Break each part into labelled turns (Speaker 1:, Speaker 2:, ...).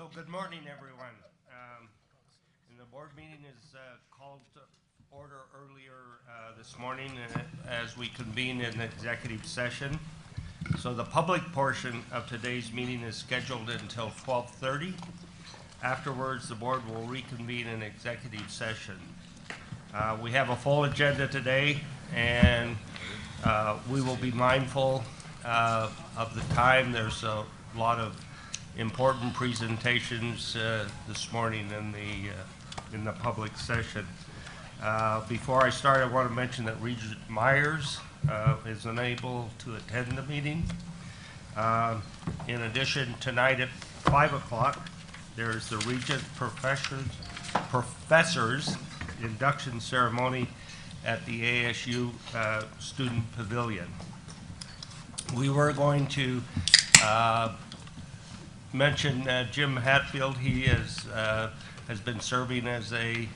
Speaker 1: So good morning, everyone. And the board meeting is called to order earlier this morning as we convene in executive session. So the public portion of today's meeting is scheduled until 12:30. Afterwards, the board will reconvene in executive session. We have a full agenda today, and we will be mindful of the time. There's a lot of important presentations this morning in the public session. Before I start, I want to mention that Regent Myers is unable to attend the meeting. In addition, tonight at 5 o'clock, there's the Regent Professors induction ceremony at the ASU Student Pavilion. We were going to mention Jim Hatfield. He has been serving as a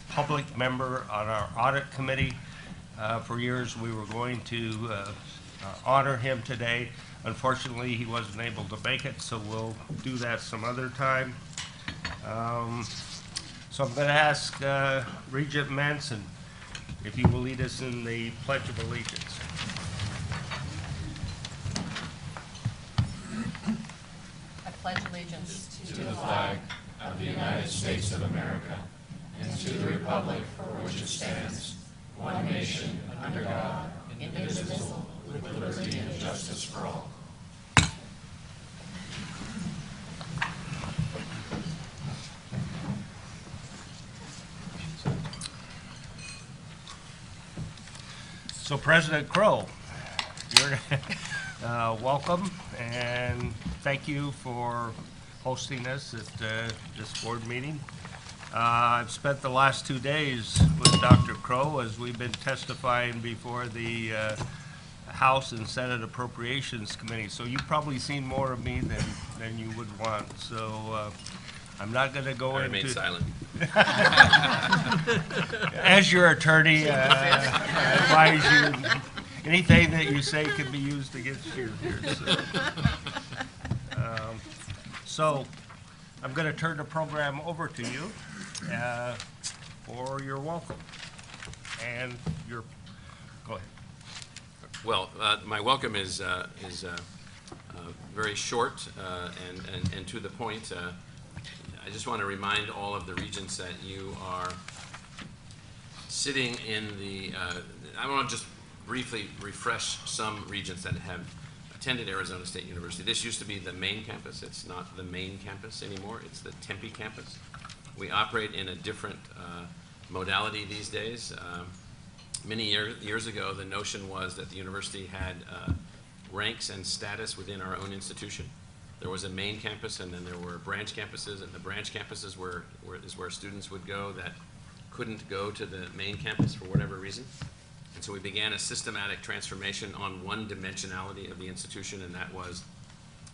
Speaker 1: public member on our audit committee for years. We were going to honor him today. Unfortunately, he wasn't able to make it, so we'll do that some other time. So I'm going to ask Regent Manson if he will lead us in the Pledge of Allegiance.
Speaker 2: I pledge allegiance
Speaker 3: to the flag of the United States of America and to the republic for which it stands, one nation, under God, indivisible, with liberty and justice for all.
Speaker 1: So President Crow, you're welcome, and thank you for hosting us at this board meeting. I've spent the last 2 days with Dr. Crow as we've been testifying before the House and Senate Appropriations Committee, so you've probably seen more of me than you would want. So I'm not going to go into...
Speaker 4: I remain silent.
Speaker 1: As your attorney, I advise you, anything that you say can be used against you here. So I'm going to turn the program over to you for your welcome. And your, go ahead.
Speaker 4: Well, my welcome is very short and to the point. I just want to remind all of the regents that you are sitting in the, I want to just briefly refresh some regents that have attended Arizona State University. This used to be the main campus. It's not the main campus anymore. It's the Tempe campus. We operate in a different modality these days. Many years ago, the notion was that the university had ranks and status within our own institution. There was a main campus, and then there were branch campuses, and the branch campuses is where students would go that couldn't go to the main campus for whatever reason. And so we began a systematic transformation on one dimensionality of the institution, and that was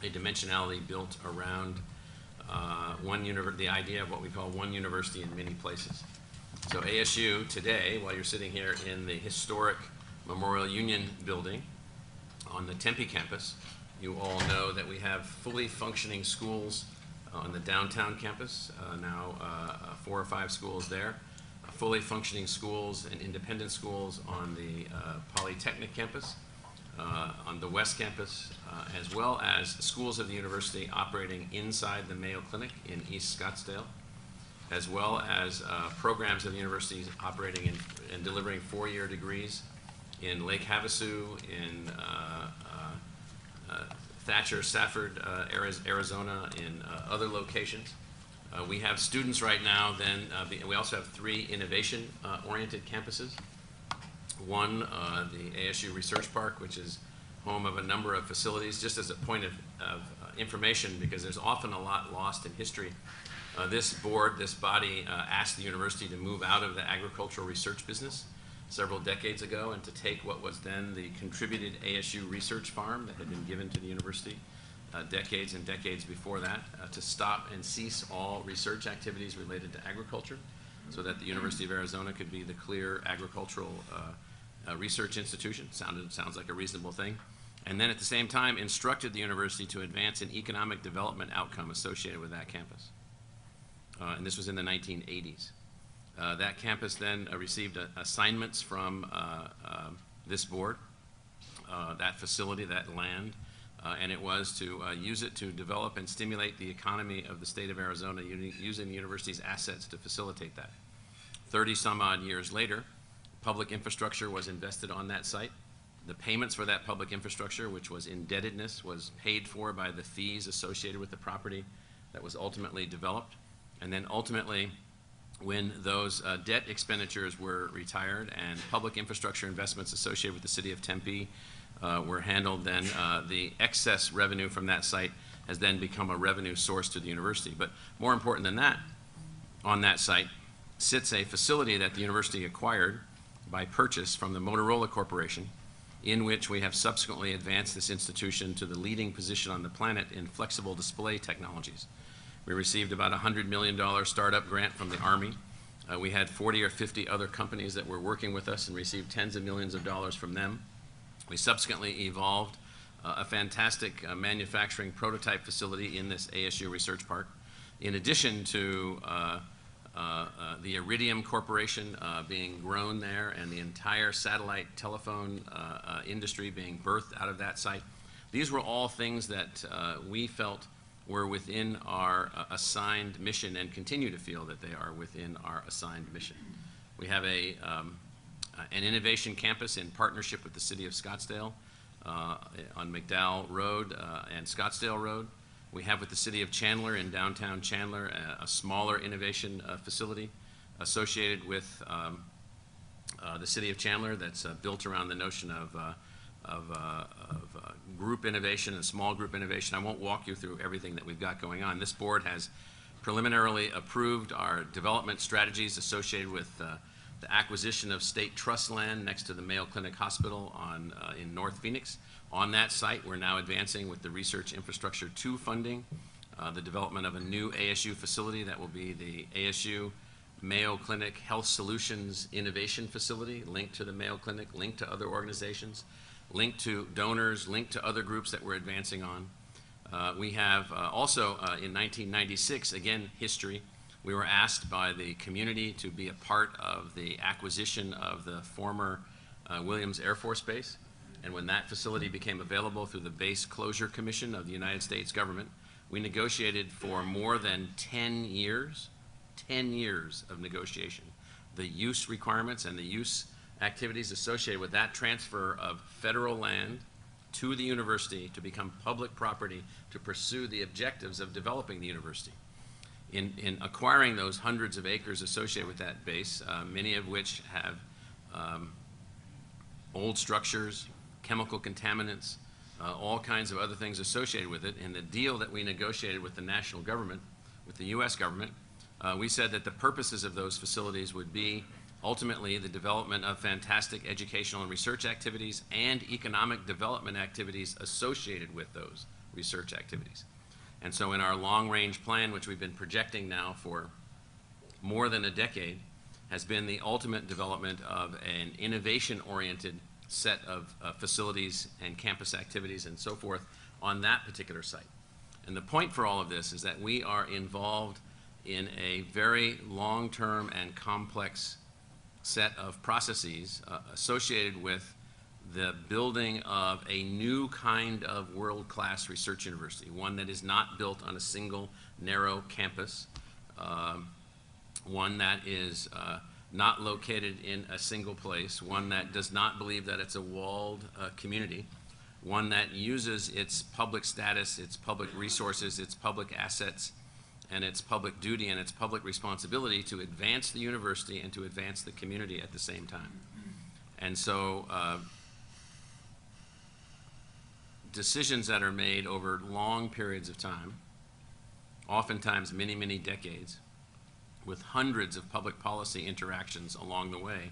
Speaker 4: a dimensionality built around the idea of what we call one university in many places. So ASU today, while you're sitting here in the historic Memorial Union building on the Tempe campus, you all know that we have fully functioning schools on the downtown campus, now 4 or 5 schools there, fully functioning schools and independent schools on the Polytechnic campus, on the West Campus, as well as schools of the university operating inside the Mayo Clinic in East Scottsdale, as well as programs of the university operating and delivering 4-year degrees in Lake Havasu, in Thatcher, Safford, Arizona, in other locations. We have students right now then, we also have 3 innovation-oriented campuses. One, the ASU Research Park, which is home of a number of facilities. Just as a point of information, because there's often a lot lost in history, this body asked the university to move out of the agricultural research business several decades ago and to take what was then the contributed ASU Research Farm that had been given to the university decades and decades before that, to stop and cease all research activities related to agriculture so that the University of Arizona could be the clear agricultural research institution. Sounds like a reasonable thing. and then at the same time instructed the university to advance an economic development outcome associated with that campus. And this was in the 1980s. That campus then received assignments from this board, that facility, that land, and it was to use it to develop and stimulate the economy of the state of Arizona using the university's assets to facilitate that. 30 some odd years later, public infrastructure was invested on that site. The payments for that public infrastructure, which was indebtedness, was paid for by the fees associated with the property that was ultimately developed. And then ultimately, when those debt expenditures were retired and public infrastructure investments associated with the city of Tempe were handled, then the excess revenue from that site has then become a revenue source to the university. But more important than that, on that site sits a facility that the university acquired by purchase from the Motorola Corporation, in which we have subsequently advanced this institution to the leading position on the planet in flexible display technologies. We received about a $100 million startup grant from the Army. We had 40 or 50 other companies that were working with us and received tens of millions of dollars from them. We subsequently evolved a fantastic manufacturing prototype facility in this ASU Research Park. In addition to the Iridium Corporation being grown there and the entire satellite telephone industry being birthed out of that site. These were all things that we felt were within our assigned mission and continue to feel that they are within our assigned mission. We have an innovation campus in partnership with the city of Scottsdale on McDowell Road and Scottsdale Road. We have with the city of Chandler in downtown Chandler a smaller innovation facility associated with the city of Chandler that's built around the notion of group innovation and small group innovation. I won't walk you through everything that we've got going on. This board has preliminarily approved our development strategies associated with the acquisition of state trust land next to the Mayo Clinic Hospital in North Phoenix. On that site, we're now advancing with the Research Infrastructure 2 funding, the development of a new ASU facility that will be the ASU Mayo Clinic Health Solutions Innovation Facility, linked to the Mayo Clinic, linked to other organizations, linked to donors, linked to other groups that we're advancing on. We have also in 1996, again, history, we were asked by the community to be a part of the acquisition of the former Williams Air Force Base. And when that facility became available through the Base Closure Commission of the United States government, we negotiated for more than 10 years of negotiation, the use requirements and the use activities associated with that transfer of federal land to the university to become public property to pursue the objectives of developing the university. In acquiring those hundreds of acres associated with that base, many of which have old structures, chemical contaminants, all kinds of other things associated with it. In the deal that we negotiated with the national government, with the U.S. government, we said that the purposes of those facilities would be ultimately the development of fantastic educational and research activities and economic development activities associated with those research activities. And so in our long-range plan, which we've been projecting now for more than a decade, has been the ultimate development of an innovation-oriented set of facilities and campus activities and so forth on that particular site. And the point for all of this is that we are involved in a very long-term and complex set of processes associated with the building of a new kind of world-class research university, one that is not built on a single narrow campus, one that is not located in a single place, one that does not believe that it's a walled community, one that uses its public status, its public resources, its public assets, and its public duty and its public responsibility to advance the university and to advance the community at the same time. And so decisions that are made over long periods of time, oftentimes many, many decades, with hundreds of public policy interactions along the way,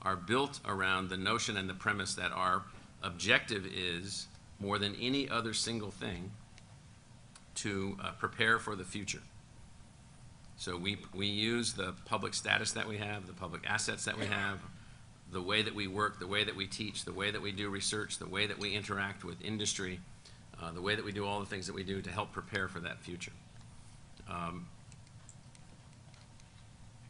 Speaker 4: are built around the notion and the premise that our objective is, more than any other single thing, to prepare for the future. So we use the public status that we have, the public assets that we have, the way that we work, the way that we teach, the way that we do research, the way that we interact with industry, the way that we do all the things that we do to help prepare for that future.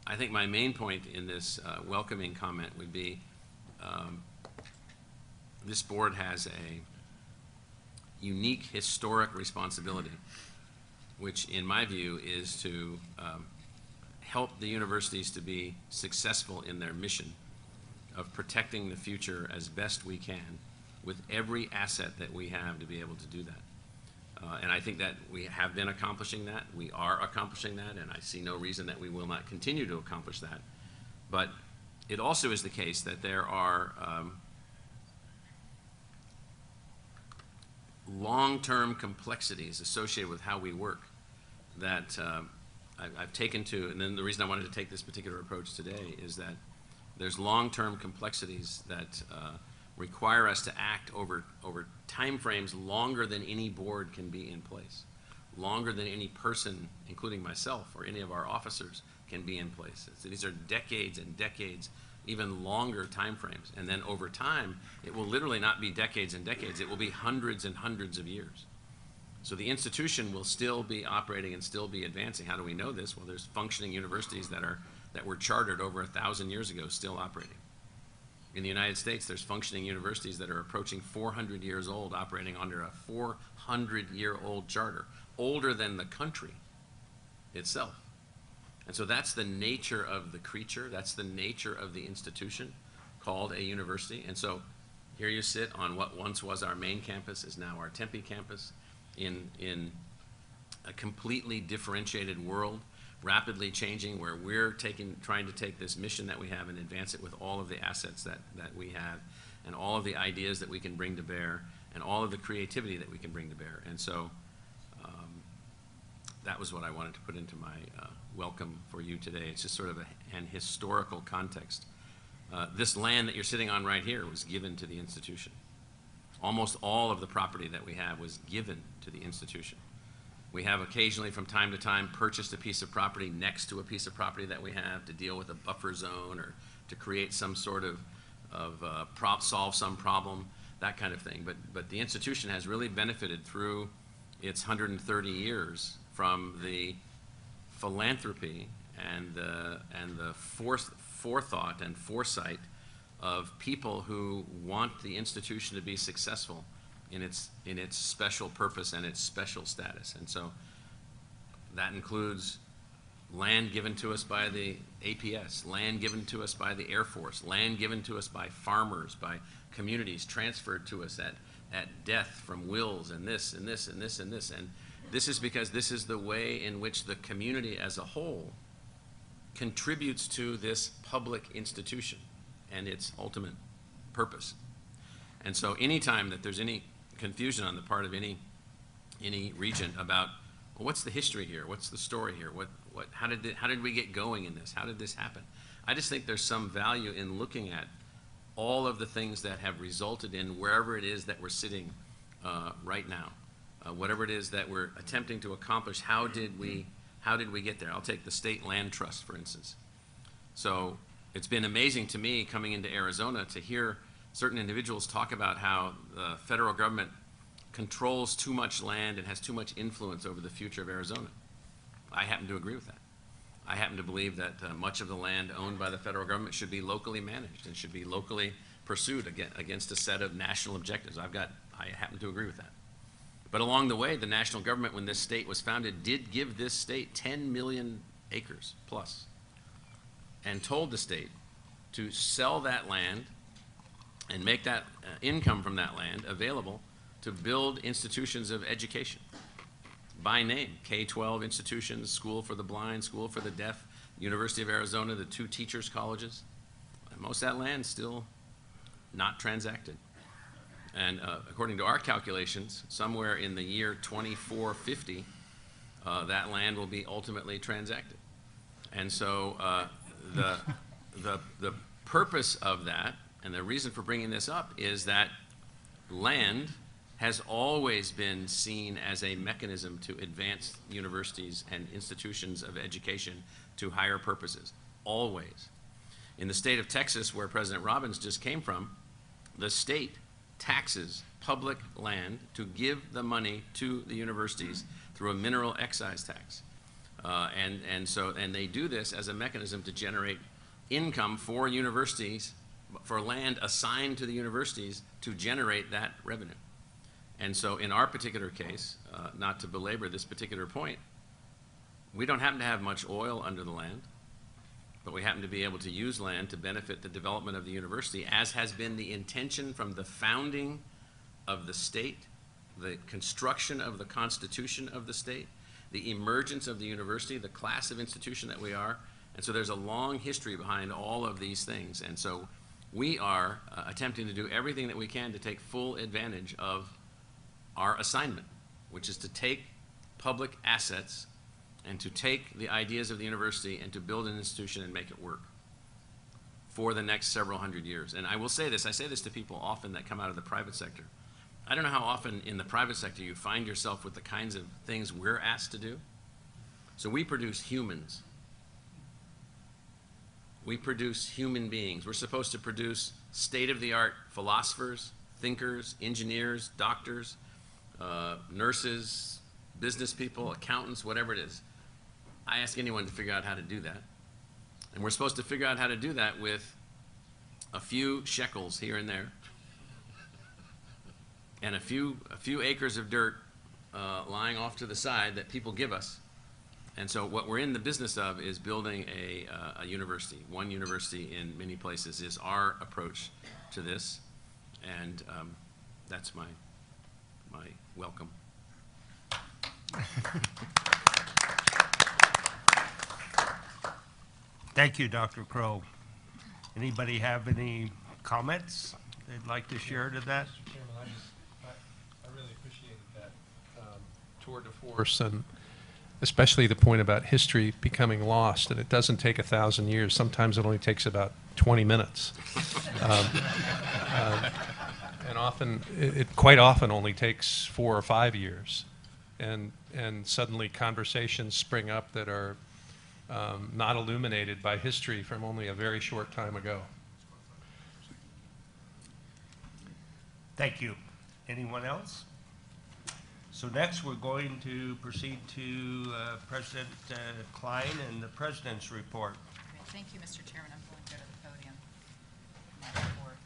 Speaker 4: I think my main point in this welcoming comment would be this board has a unique historic responsibility, which in my view is to help the universities to be successful in their mission of protecting the future as best we can with every asset that we have to be able to do that. And I think that we have been accomplishing that. We are accomplishing that, and I see no reason that we will not continue to accomplish that. But it also is the case that there are long-term complexities associated with how we work that I've taken to, and then the reason I wanted to take this particular approach today is that there's long-term complexities that require us to act over time frames longer than any board can be in place, longer than any person, including myself or any of our officers, can be in place. So these are decades and decades, even longer time frames. And then over time, it will literally not be decades and decades, it will be hundreds and hundreds of years. So the institution will still be operating and still be advancing. How do we know this? Well, there's functioning universities that were chartered over 1,000 years ago still operating. In the United States, there's functioning universities that are approaching 400 years old, operating under a 400-year-old charter, older than the country itself. And so that's the nature of the creature, that's the nature of the institution called a university. And so here you sit on what once was our main campus, is now our Tempe campus, in a completely differentiated world, rapidly changing, where we're trying to take this mission that we have and advance it with all of the assets that we have and all of the ideas that we can bring to bear and all of the creativity that we can bring to bear. And so that was what I wanted to put into my welcome for you today. It's just sort of an historical context. This land that you're sitting on right here was given to the institution. Almost all of the property that we have was given to the institution. We have occasionally, from time to time, purchased a piece of property next to a piece of property that we have to deal with a buffer zone or to create some sort of solve some problem, that kind of thing. But the institution has really benefited through its 130 years from the philanthropy and the forethought and foresight of people who want the institution to be successful in its special purpose and its special status. And so that includes land given to us by the APS, land given to us by the Air Force, land given to us by farmers, by communities, transferred to us at death from wills, and this and this and this and this. And this is because this is the way in which the community as a whole contributes to this public institution and its ultimate purpose. And so anytime that there's any confusion on the part of any regent about, well, what's the history here? What's the story here? How did we get going in this? How did this happen? I just think there's some value in looking at all of the things that have resulted in wherever it is that we're sitting right now, whatever it is that we're attempting to accomplish. How did we get there? I'll take the State Land Trust, for instance. So it's been amazing to me coming into Arizona to hear certain individuals talk about how the federal government controls too much land and has too much influence over the future of Arizona. I happen to agree with that. I happen to believe that much of the land owned by the federal government should be locally managed and should be locally pursued against a set of national objectives. I happen to agree with that. But along the way, the national government, when this state was founded, did give this state 10 million acres plus and told the state to sell that land and make that income from that land available to build institutions of education by name. K-12 institutions, School for the Blind, School for the Deaf, University of Arizona, the 2 teachers' colleges. And most of that land still not transacted. And according to our calculations, somewhere in the year 2450, that land will be ultimately transacted. And so the purpose of that, and the reason for bringing this up, is that land has always been seen as a mechanism to advance universities and institutions of education to higher purposes, always. In the state of Texas, where President Robbins just came from, the state taxes public land to give the money to the universities through a mineral excise tax. And they do this as a mechanism to generate income for universities, for land assigned to the universities to generate that revenue. And so in our particular case, not to belabor this particular point, we don't happen to have much oil under the land, but we happen to be able to use land to benefit the development of the university, as has been the intention from the founding of the state, the construction of the Constitution of the state, the emergence of the university, the class of institution that we are. And so there's a long history behind all of these things. And so we are attempting to do everything that we can to take full advantage of our assignment, which is to take public assets and to take the ideas of the university and to build an institution and make it work for the next several hundred years. And I will say this, I say this to people often that come out of the private sector. I don't know how often in the private sector you find yourself with the kinds of things we're asked to do. So we produce humans. We produce human beings. We're supposed to produce state-of-the-art philosophers, thinkers, engineers, doctors, nurses, business people, accountants, whatever it is. I ask anyone to figure out how to do that. And we're supposed to figure out how to do that with a few shekels here and there, and a few acres of dirt lying off to the side that people give us. And so what we're in the business of is building a university. One university in many places is our approach to this. And that's my welcome.
Speaker 1: Thank you, Dr. Crow. Anybody have any comments they'd like to share to that?
Speaker 5: Mr. Chairman, I really appreciated that tour de force, and especially the point about history becoming lost, and it doesn't take 1,000 years. Sometimes it only takes about 20 minutes. And often, it quite often only takes 4 or 5 years. And suddenly conversations spring up that are not illuminated by history from only a very short time ago.
Speaker 1: Thank you. Anyone else? So next we're going to proceed to President Klein and the President's report.
Speaker 2: Okay, thank you, Mr. Chairman. I'm going to go to the podium. My report.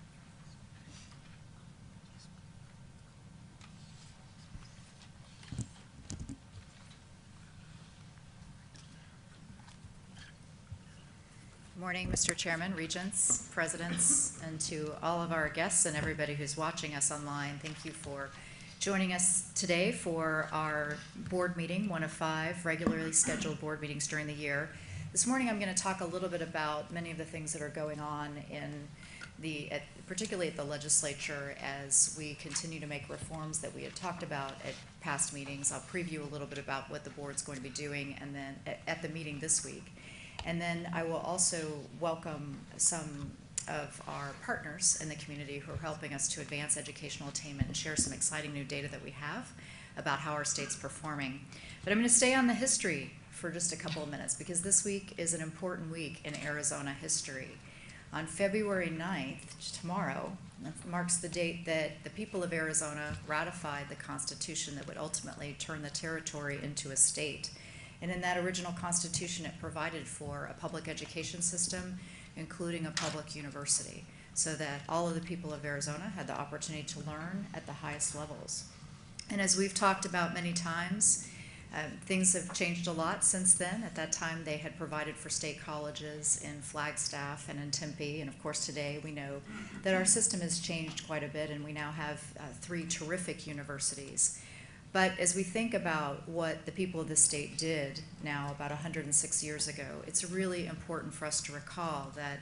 Speaker 2: Morning, Mr. Chairman, Regents, Presidents, and to all of our guests and everybody who's watching us online. Thank you for joining us today for our board meeting, one of 5 regularly scheduled board meetings during the year. This morning I'm going to talk a little bit about many of the things that are going on in particularly at the legislature as we continue to make reforms that we had talked about at past meetings. I'll preview a little bit about what the board's going to be doing and then at the meeting this week. And then I will also welcome some of our partners in the community who are helping us to advance educational attainment and share some exciting new data that we have about how our state's performing. But I'm going to stay on the history for just a couple of minutes because this week is an important week in Arizona history. On February 9th, tomorrow, marks the date that the people of Arizona ratified the Constitution that would ultimately turn the territory into a state. And in that original Constitution, it provided for a public education system, including a public university, so that all of the people of Arizona had the opportunity to learn at the highest levels. And as we've talked about many times, things have changed a lot since then. At that time, they had provided for state colleges in Flagstaff and in Tempe, and of course today we know that our system has changed quite a bit, and we now have 3 terrific universities. But as we think about what the people of the state did now about 106 years ago, it's really important for us to recall that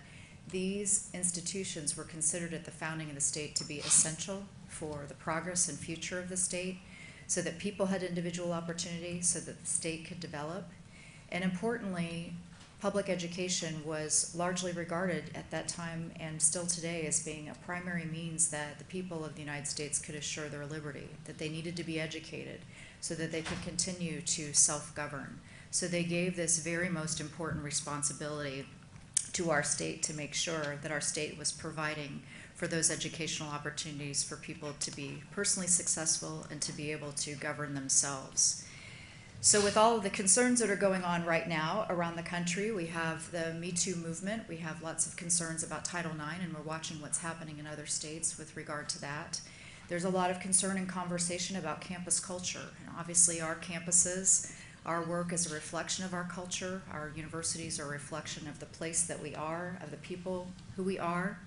Speaker 2: these institutions were considered at the founding of the state to be essential for the progress and future of the state, so that people had individual opportunity, so that the state could develop. And importantly, public education was largely regarded at that time and still today as being a primary means that the people of the United States could assure their liberty, that they needed to be educated so that they could continue to self-govern. So they gave this very most important responsibility to our state to make sure that our state was providing for those educational opportunities for people to be personally successful and to be able to govern themselves. So with all of the concerns that are going on right now around the country, we have the Me Too movement, we have lots of concerns about Title IX, and we're watching what's happening in other states with regard to that. There's a lot of concern and conversation about campus culture. And obviously our campuses, our work is a reflection of our culture. Our universities are a reflection of the place that we are, of the people who we are.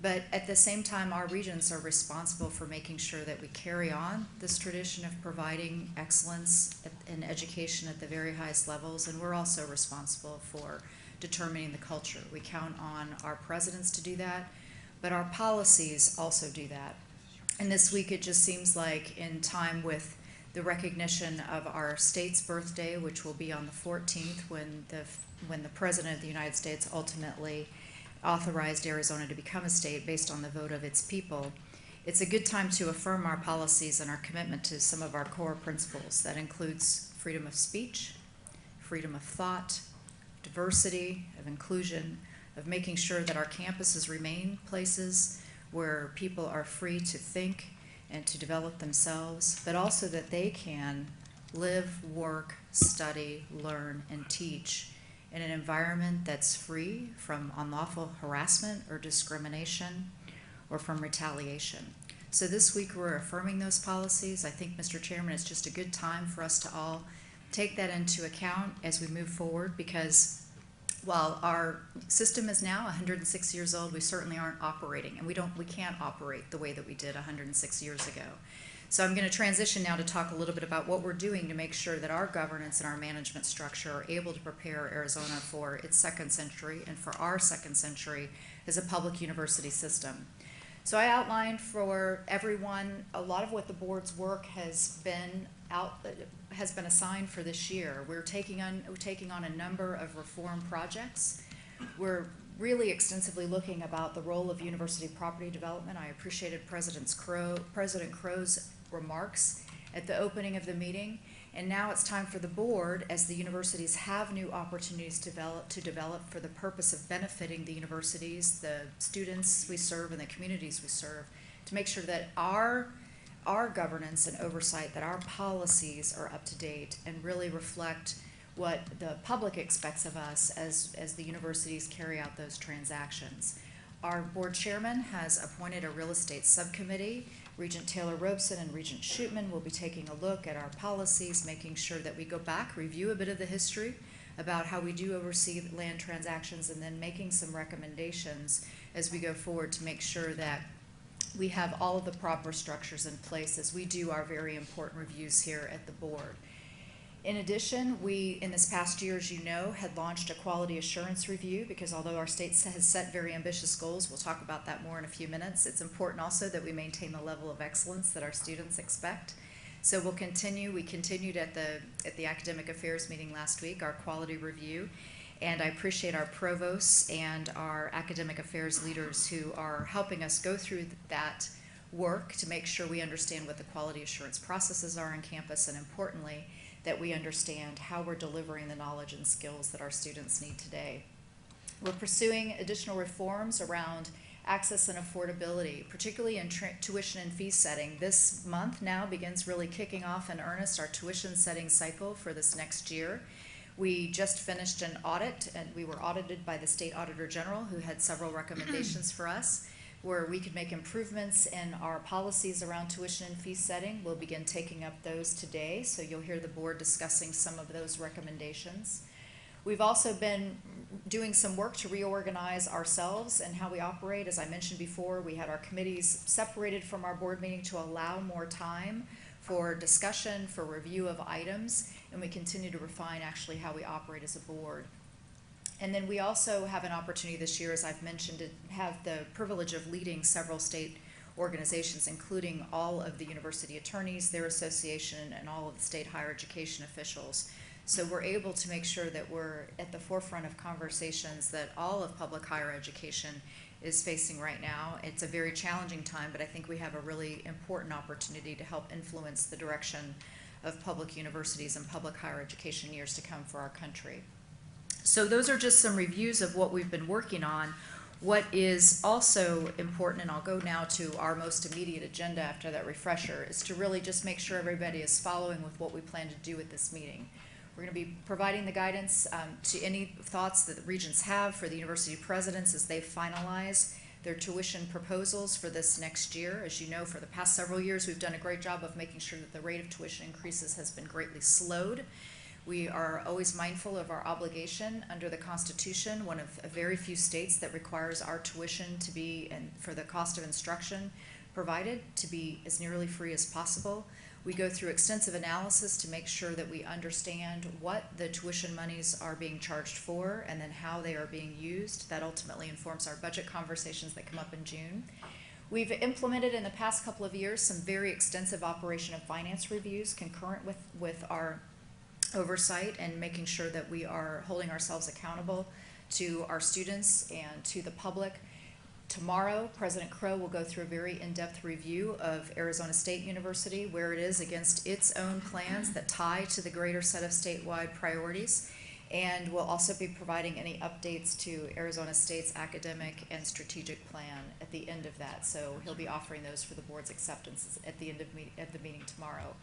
Speaker 2: But at the same time, our regents are responsible for making sure that we carry on this tradition of providing excellence in education at the very highest levels, and we're also responsible for determining the culture. We count on our presidents to do that, but our policies also do that. And this week it just seems like, in time with the recognition of our state's birthday, which will be on the 14th, when the President of the United States ultimately authorized Arizona to become a state based on the vote of its people, it's a good time to affirm our policies and our commitment to some of our core principles. That includes freedom of speech, freedom of thought, diversity, of inclusion, of making sure that our campuses remain places where people are free to think and to develop themselves, but also that they can live, work, study, learn, and teach in an environment that's free from unlawful harassment or discrimination or from retaliation. So this week we're affirming those policies. I think, Mr. Chairman, it's just a good time for us to all take that into account as we move forward, because while our system is now 106 years old, we certainly aren't operating, and we can't operate the way that we did 106 years ago. So I'm going to transition now to talk a little bit about what we're doing to make sure that our governance and our management structure are able to prepare Arizona for its second century and for our second century as a public university system. So I outlined for everyone a lot of what the board's work has been assigned for this year. We're taking on a number of reform projects. We're really extensively looking about the role of university property development. I appreciated President Crow's remarks at the opening of the meeting. And now it's time for the board, as the universities have new opportunities to develop for the purpose of benefiting the universities, the students we serve, and the communities we serve, to make sure that our governance and oversight, that our policies are up to date and really reflect what the public expects of us as the universities carry out those transactions. Our board chairman has appointed a real estate subcommittee. Regent Taylor Robeson and Regent Shootman will be taking a look at our policies, making sure that we go back, review a bit of the history about how we do oversee land transactions, and then making some recommendations as we go forward to make sure that we have all of the proper structures in place as we do our very important reviews here at the board. In addition, we, in this past year, as you know, had launched a quality assurance review, because although our state has set very ambitious goals, we'll talk about that more in a few minutes, it's important also that we maintain the level of excellence that our students expect. So we'll continue. We continued at the academic affairs meeting last week, our quality review, and I appreciate our provosts and our academic affairs leaders who are helping us go through that work to make sure we understand what the quality assurance processes are on campus, and importantly, that we understand how we're delivering the knowledge and skills that our students need today. We're pursuing additional reforms around access and affordability, particularly in tuition and fee setting. This month now begins really kicking off in earnest our tuition setting cycle for this next year. We just finished an audit, and we were audited by the State Auditor General, who had several recommendations for us where we could make improvements in our policies around tuition and fee setting. We'll begin taking up those today, so you'll hear the board discussing some of those recommendations. We've also been doing some work to reorganize ourselves and how we operate. As I mentioned before, we had our committees separated from our board meeting to allow more time for discussion, for review of items, and we continue to refine actually how we operate as a board. And then we also have an opportunity this year, as I've mentioned, to have the privilege of leading several state organizations, including all of the university attorneys, their association, and all of the state higher education officials. So we're able to make sure that we're at the forefront of conversations that all of public higher education is facing right now. It's a very challenging time, but I think we have a really important opportunity to help influence the direction of public universities and public higher education years to come for our country. So those are just some reviews of what we've been working on. What is also important, and I'll go now to our most immediate agenda after that refresher, is to really just make sure everybody is following with what we plan to do at this meeting. We're going to be providing the guidance to any thoughts that the regents have for the university presidents as they finalize their tuition proposals for this next year. As you know, for the past several years, we've done a great job of making sure that the rate of tuition increases has been greatly slowed. We are always mindful of our obligation under the Constitution, one of a very few states that requires our tuition to be, and for the cost of instruction provided, to be as nearly free as possible. We go through extensive analysis to make sure that we understand what the tuition monies are being charged for and then how they are being used. That ultimately informs our budget conversations that come up in June. We've implemented in the past couple of years some very extensive operation and finance reviews concurrent with our oversight and making sure that we are holding ourselves accountable to our students and to the public. Tomorrow, President Crow will go through a very in-depth review of Arizona State University, where it is against its own plans that tie to the greater set of statewide priorities. And we'll also be providing any updates to Arizona State's academic and strategic plan at the end of that. So he'll be offering those for the board's acceptance at the end of the meeting tomorrow.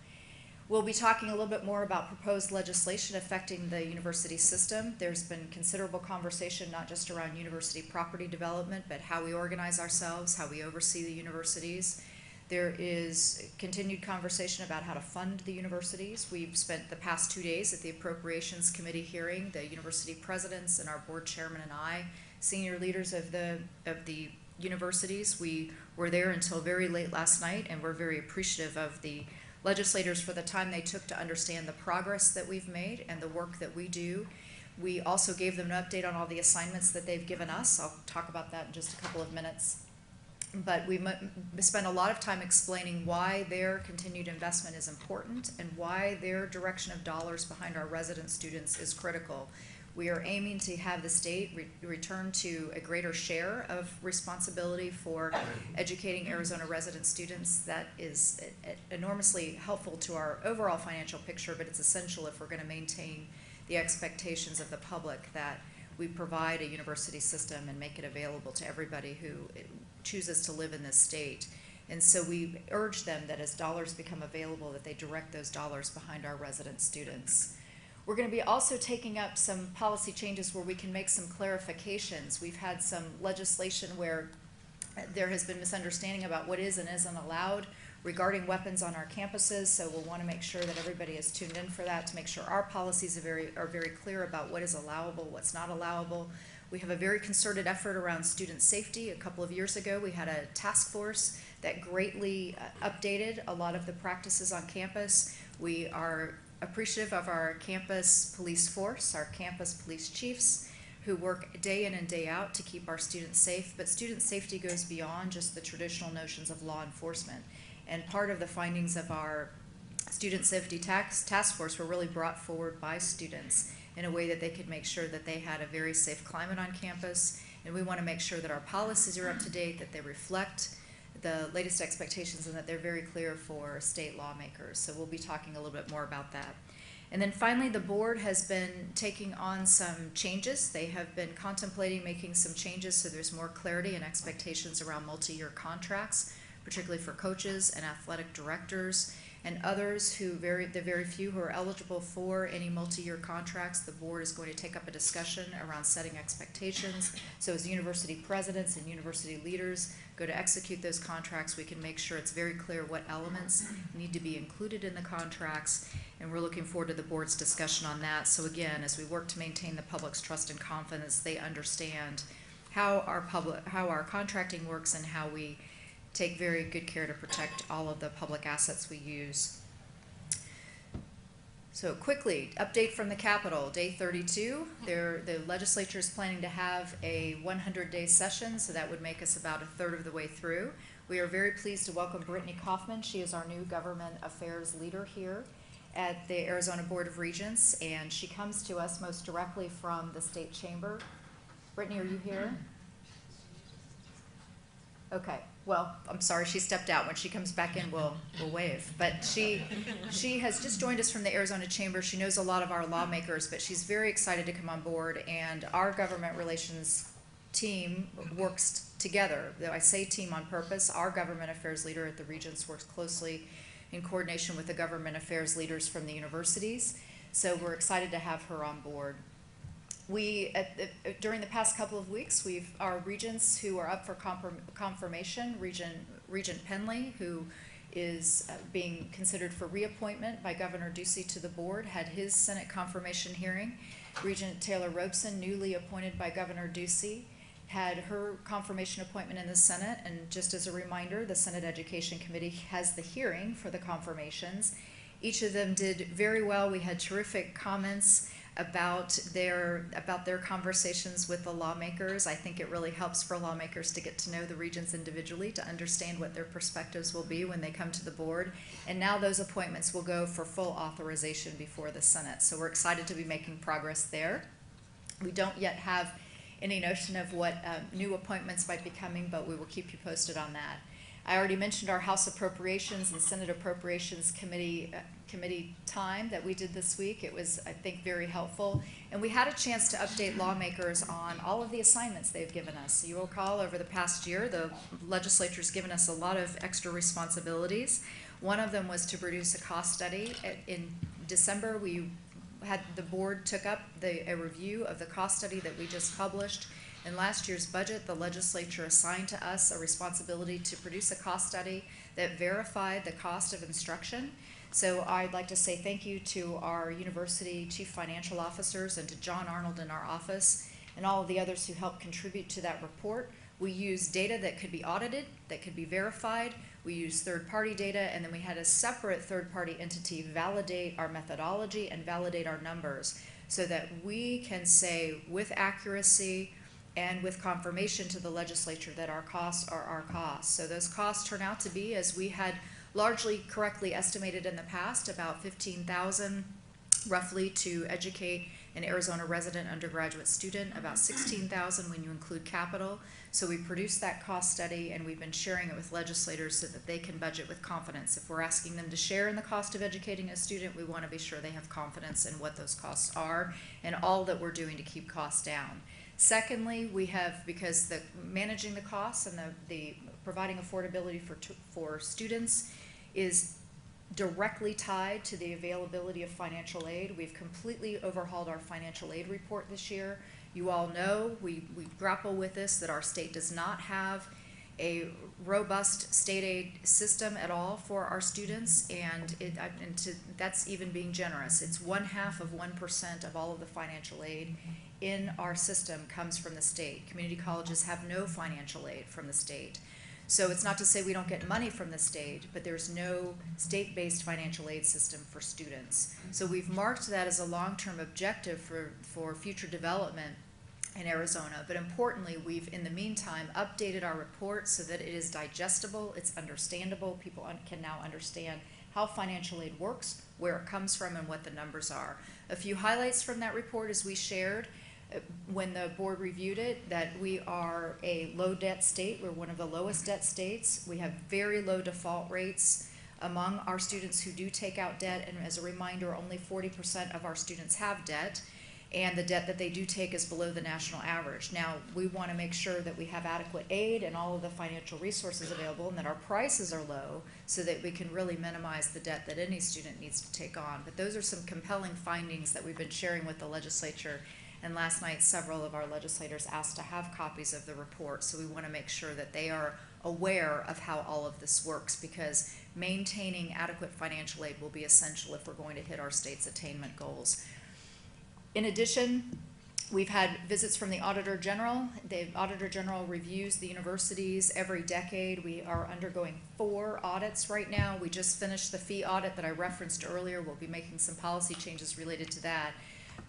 Speaker 2: We'll be talking a little bit more about proposed legislation affecting the university system. There's been considerable conversation, not just around university property development, but how we organize ourselves, how we oversee the universities. There is continued conversation about how to fund the universities. We've spent the past 2 days at the Appropriations Committee hearing, the university presidents and our board chairman and I, senior leaders of the universities. We were there until very late last night, and we're very appreciative of the legislators for the time they took to understand the progress that we've made and the work that we do. We also gave them an update on all the assignments that they've given us. I'll talk about that in just a couple of minutes. But we spent a lot of time explaining why their continued investment is important and why their direction of dollars behind our resident students is critical. We are aiming to have the state return to a greater share of responsibility for educating Arizona resident students. That is enormously helpful to our overall financial picture, but it's essential if we're going to maintain the expectations of the public that we provide a university system and make it available to everybody who chooses to live in this state. And so we urge them that as dollars become available, that they direct those dollars behind our resident students. We're going to be also taking up some policy changes where we can make some clarifications. We've had some legislation where there has been misunderstanding about what is and isn't allowed regarding weapons on our campuses, so we'll want to make sure that everybody is tuned in for that to make sure our policies are very clear about what is allowable, what's not allowable. We have a very concerted effort around student safety. A couple of years ago, we had a task force that greatly updated a lot of the practices on campus. We are appreciative of our campus police force, our campus police chiefs, who work day in and day out to keep our students safe. But student safety goes beyond just the traditional notions of law enforcement. And part of the findings of our student safety task force were really brought forward by students in a way that they could make sure that they had a very safe climate on campus. And we want to make sure that our policies are up to date, that they reflect the latest expectations, and that they're very clear for state lawmakers. So we'll be talking a little bit more about that. And then finally, the board has been taking on some changes. They have been contemplating making some changes so there's more clarity and expectations around multi-year contracts, particularly for coaches and athletic directors and others the very few who are eligible for any multi-year contracts. The board is going to take up a discussion around setting expectations. So as university presidents and university leaders go to execute those contracts, we can make sure it's very clear what elements need to be included in the contracts, and we're looking forward to the board's discussion on that. So again, as we work to maintain the public's trust and confidence, they understand how our contracting works and how we take very good care to protect all of the public assets we use. So quickly, update from the Capitol, day 32. The legislature is planning to have a 100-day session, so that would make us about a third of the way through. We are very pleased to welcome Brittany Kaufman. She is our new government affairs leader here at the Arizona Board of Regents, and she comes to us most directly from the state chamber. Brittany, are you here? Okay. well, I'm sorry, she stepped out. When she comes back in, we'll wave. But she has just joined us from the Arizona Chamber. She knows a lot of our lawmakers, but she's very excited to come on board. And our government relations team works together. Though I say team on purpose, our government affairs leader at the Regents works closely in coordination with the government affairs leaders from the universities. So we're excited to have her on board. During the past couple of weeks, our regents who are up for confirmation, Regent Penley, who is being considered for reappointment by Governor Ducey to the board, had his Senate confirmation hearing. Regent Taylor Robeson, newly appointed by Governor Ducey, had her confirmation appointment in the Senate. And just as a reminder, the Senate Education Committee has the hearing for the confirmations. Each of them did very well. We had terrific comments about their conversations with the lawmakers. I think it really helps for lawmakers to get to know the regents individually, to understand what their perspectives will be when they come to the board. And now those appointments will go for full authorization before the Senate. So we're excited to be making progress there. We don't yet have any notion of what new appointments might be coming, but we will keep you posted on that. I already mentioned our House Appropriations and Senate Appropriations Committee time that we did this week. It was, I think, very helpful. And we had a chance to update lawmakers on all of the assignments they've given us. You will recall over the past year, the legislature's given us a lot of extra responsibilities. One of them was to produce a cost study. In December, the board took up a review of the cost study that we just published. In last year's budget, the legislature assigned to us a responsibility to produce a cost study that verified the cost of instruction. So I'd like to say thank you to our university chief financial officers and to John Arnold in our office and all of the others who helped contribute to that report. We used data that could be audited, that could be verified. We used third-party data, and then we had a separate third-party entity validate our methodology and validate our numbers so that we can say with accuracy and with confirmation to the legislature that our costs are our costs. So those costs turn out to be, as we had largely correctly estimated in the past, about $15,000 roughly to educate an Arizona resident undergraduate student, about $16,000 when you include capital. So we produced that cost study, and we've been sharing it with legislators so that they can budget with confidence. If we're asking them to share in the cost of educating a student, we want to be sure they have confidence in what those costs are and all that we're doing to keep costs down. Secondly, we have, because managing the costs and the providing affordability for students is directly tied to the availability of financial aid. We've completely overhauled our financial aid report this year. You all know we grapple with this, that our state does not have a robust state aid system at all for our students, and that's even being generous. It's 0.5% of all of the financial aid in our system comes from the state. Community colleges have no financial aid from the state. So it's not to say we don't get money from the state, but there's no state-based financial aid system for students. So we've marked that as a long-term objective for future development in Arizona. But importantly, we've, in the meantime, updated our report so that it is digestible, it's understandable. People can now understand how financial aid works, where it comes from, and what the numbers are. A few highlights from that report, as we shared when the board reviewed it, that we are a low debt state. We're one of the lowest debt states. We have very low default rates among our students who do take out debt. And as a reminder, only 40% of our students have debt, and the debt that they do take is below the national average. Now, we want to make sure that we have adequate aid and all of the financial resources available, and that our prices are low so that we can really minimize the debt that any student needs to take on. But those are some compelling findings that we've been sharing with the legislature. And last night, several of our legislators asked to have copies of the report, so we want to make sure that they are aware of how all of this works, because maintaining adequate financial aid will be essential if we're going to hit our state's attainment goals. In addition, we've had visits from the Auditor General. The Auditor General reviews the universities every decade. We are undergoing 4 audits right now. We just finished the fee audit that I referenced earlier. We'll be making some policy changes related to that.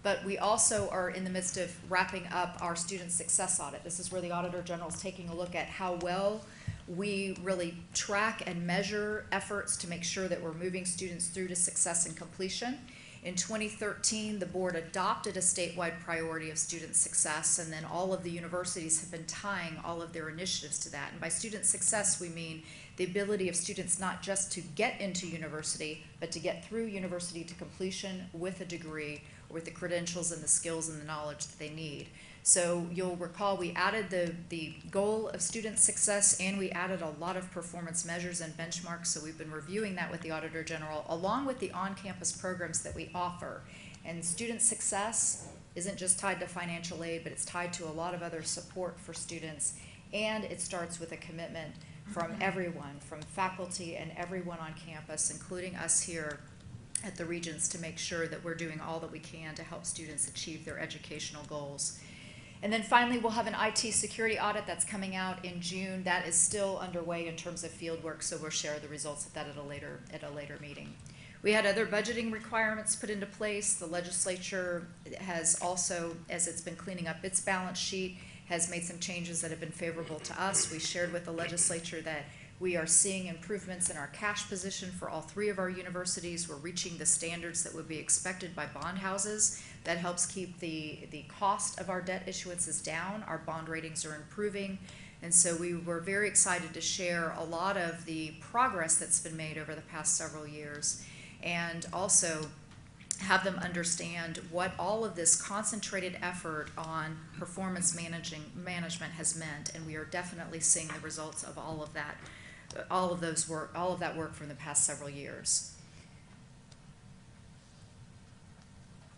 Speaker 2: But we also are in the midst of wrapping up our student success audit. This is where the Auditor General is taking a look at how well we really track and measure efforts to make sure that we're moving students through to success and completion. In 2013, the board adopted a statewide priority of student success, and then all of the universities have been tying all of their initiatives to that. And by student success, we mean the ability of students not just to get into university, but to get through university to completion with a degree, or with the credentials and the skills and the knowledge that they need. So you'll recall we added the goal of student success, and we added a lot of performance measures and benchmarks. So we've been reviewing that with the Auditor General, along with the on-campus programs that we offer. And student success isn't just tied to financial aid, but it's tied to a lot of other support for students. And it starts with a commitment from everyone, from faculty and everyone on campus, including us here at the Regents, to make sure that we're doing all that we can to help students achieve their educational goals. And then finally, we'll have an IT security audit that's coming out in June. That is still underway in terms of field work, so we'll share the results of that at a later meeting. We had other budgeting requirements put into place. The legislature has also, as it's been cleaning up its balance sheet, has made some changes that have been favorable to us. We shared with the legislature that we are seeing improvements in our cash position for all 3 of our universities. We're reaching the standards that would be expected by bond houses. That helps keep the cost of our debt issuances down. Our bond ratings are improving. And so we were very excited to share a lot of the progress that's been made over the past several years, and also have them understand what all of this concentrated effort on performance management has meant. And we are definitely seeing the results of all of that work from the past several years.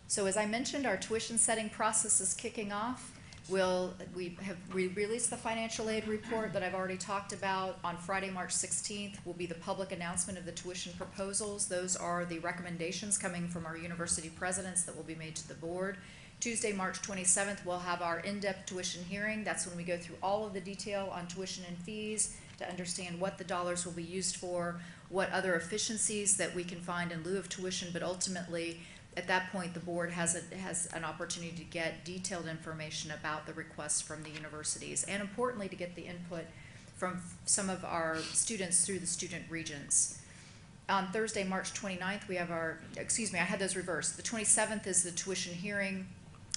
Speaker 2: So as I mentioned, our tuition setting process is kicking off. We released the financial aid report that I've already talked about. On Friday, March 16th, will be the public announcement of the tuition proposals. Those are the recommendations coming from our university presidents that will be made to the board. Tuesday, March 27th, we'll have our in-depth tuition hearing. That's when we go through all of the detail on tuition and fees to understand what the dollars will be used for, what other efficiencies that we can find in lieu of tuition, but ultimately, at that point, the board has an opportunity to get detailed information about the requests from the universities, and importantly, to get the input from some of our students through the student regents. On Thursday, March 29th, we have I had those reversed. The 27th is the tuition hearing,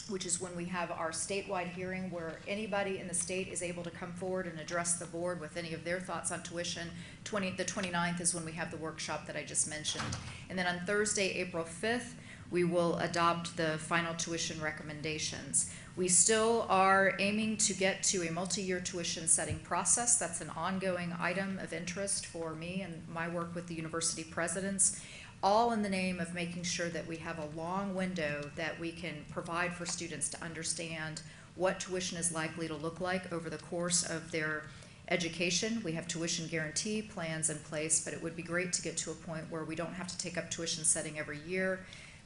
Speaker 2: which is when we have our statewide hearing where anybody in the state is able to come forward and address the board with any of their thoughts on tuition. The 29th is when we have the workshop that I just mentioned. And then on Thursday, April 5th, we will adopt the final tuition recommendations. We still are aiming to get to a multi-year tuition setting process. That's an ongoing item of interest for me and my work with the university presidents, all in the name of making sure that we have a long window that we can provide for students to understand what tuition is likely to look like over the course of their education. We have tuition guarantee plans in place, but it would be great to get to a point where we don't have to take up tuition setting every year.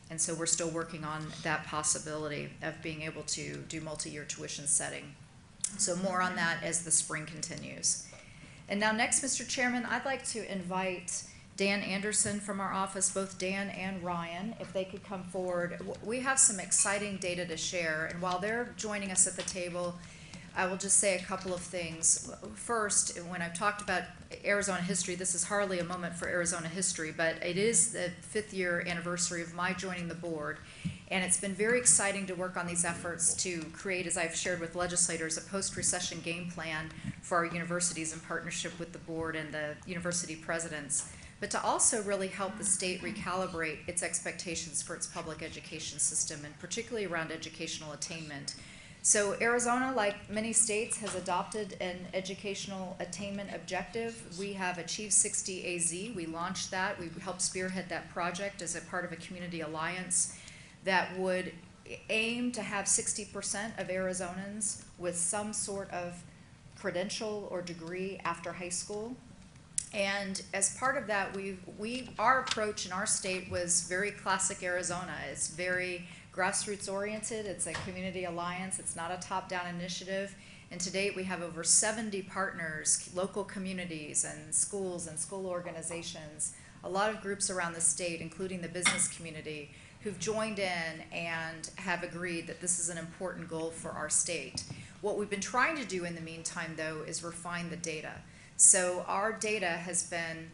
Speaker 2: And so we're still working on that possibility of being able to do multi-year tuition setting. So more on that as the spring continues. And now next, Mr. Chairman, I'd like to invite Dan Anderson from our office, both Dan and Ryan, if they could come forward. We have some exciting data to share, and while they're joining us at the table, I will just say a couple of things. First, when I've talked about Arizona history, this is hardly a moment for Arizona history, but it is the 5th year anniversary of my joining the board. And it's been very exciting to work on these efforts to create, as I've shared with legislators, a post-recession game plan for our universities in partnership with the board and the university presidents, but to also really help the state recalibrate its expectations for its public education system, and particularly around educational attainment. So Arizona, like many states, has adopted an educational attainment objective. We have Achieve 60 AZ. We launched that. We helped spearhead that project as a part of a community alliance that would aim to have 60% of Arizonans with some sort of credential or degree after high school. And as part of that, our approach in our state was very classic Arizona. It's very grassroots oriented. It's a community alliance. It's not a top-down initiative. And to date, we have over 70 partners, local communities and schools and school organizations, a lot of groups around the state, including the business community, who've joined in and have agreed that this is an important goal for our state. What we've been trying to do in the meantime, though, is refine the data. So our data has been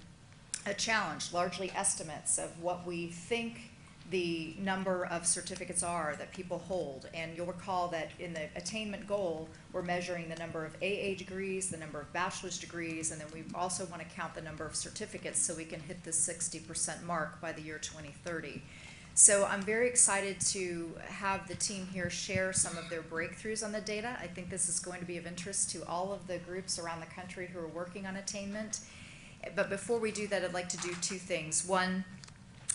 Speaker 2: a challenge, largely estimates of what we think the number of certificates are that people hold. And you'll recall that in the attainment goal, we're measuring the number of AA degrees, the number of bachelor's degrees, and then we also want to count the number of certificates so we can hit the 60% mark by the year 2030. So I'm very excited to have the team here share some of their breakthroughs on the data. I think this is going to be of interest to all of the groups around the country who are working on attainment. But before we do that, I'd like to do two things. One,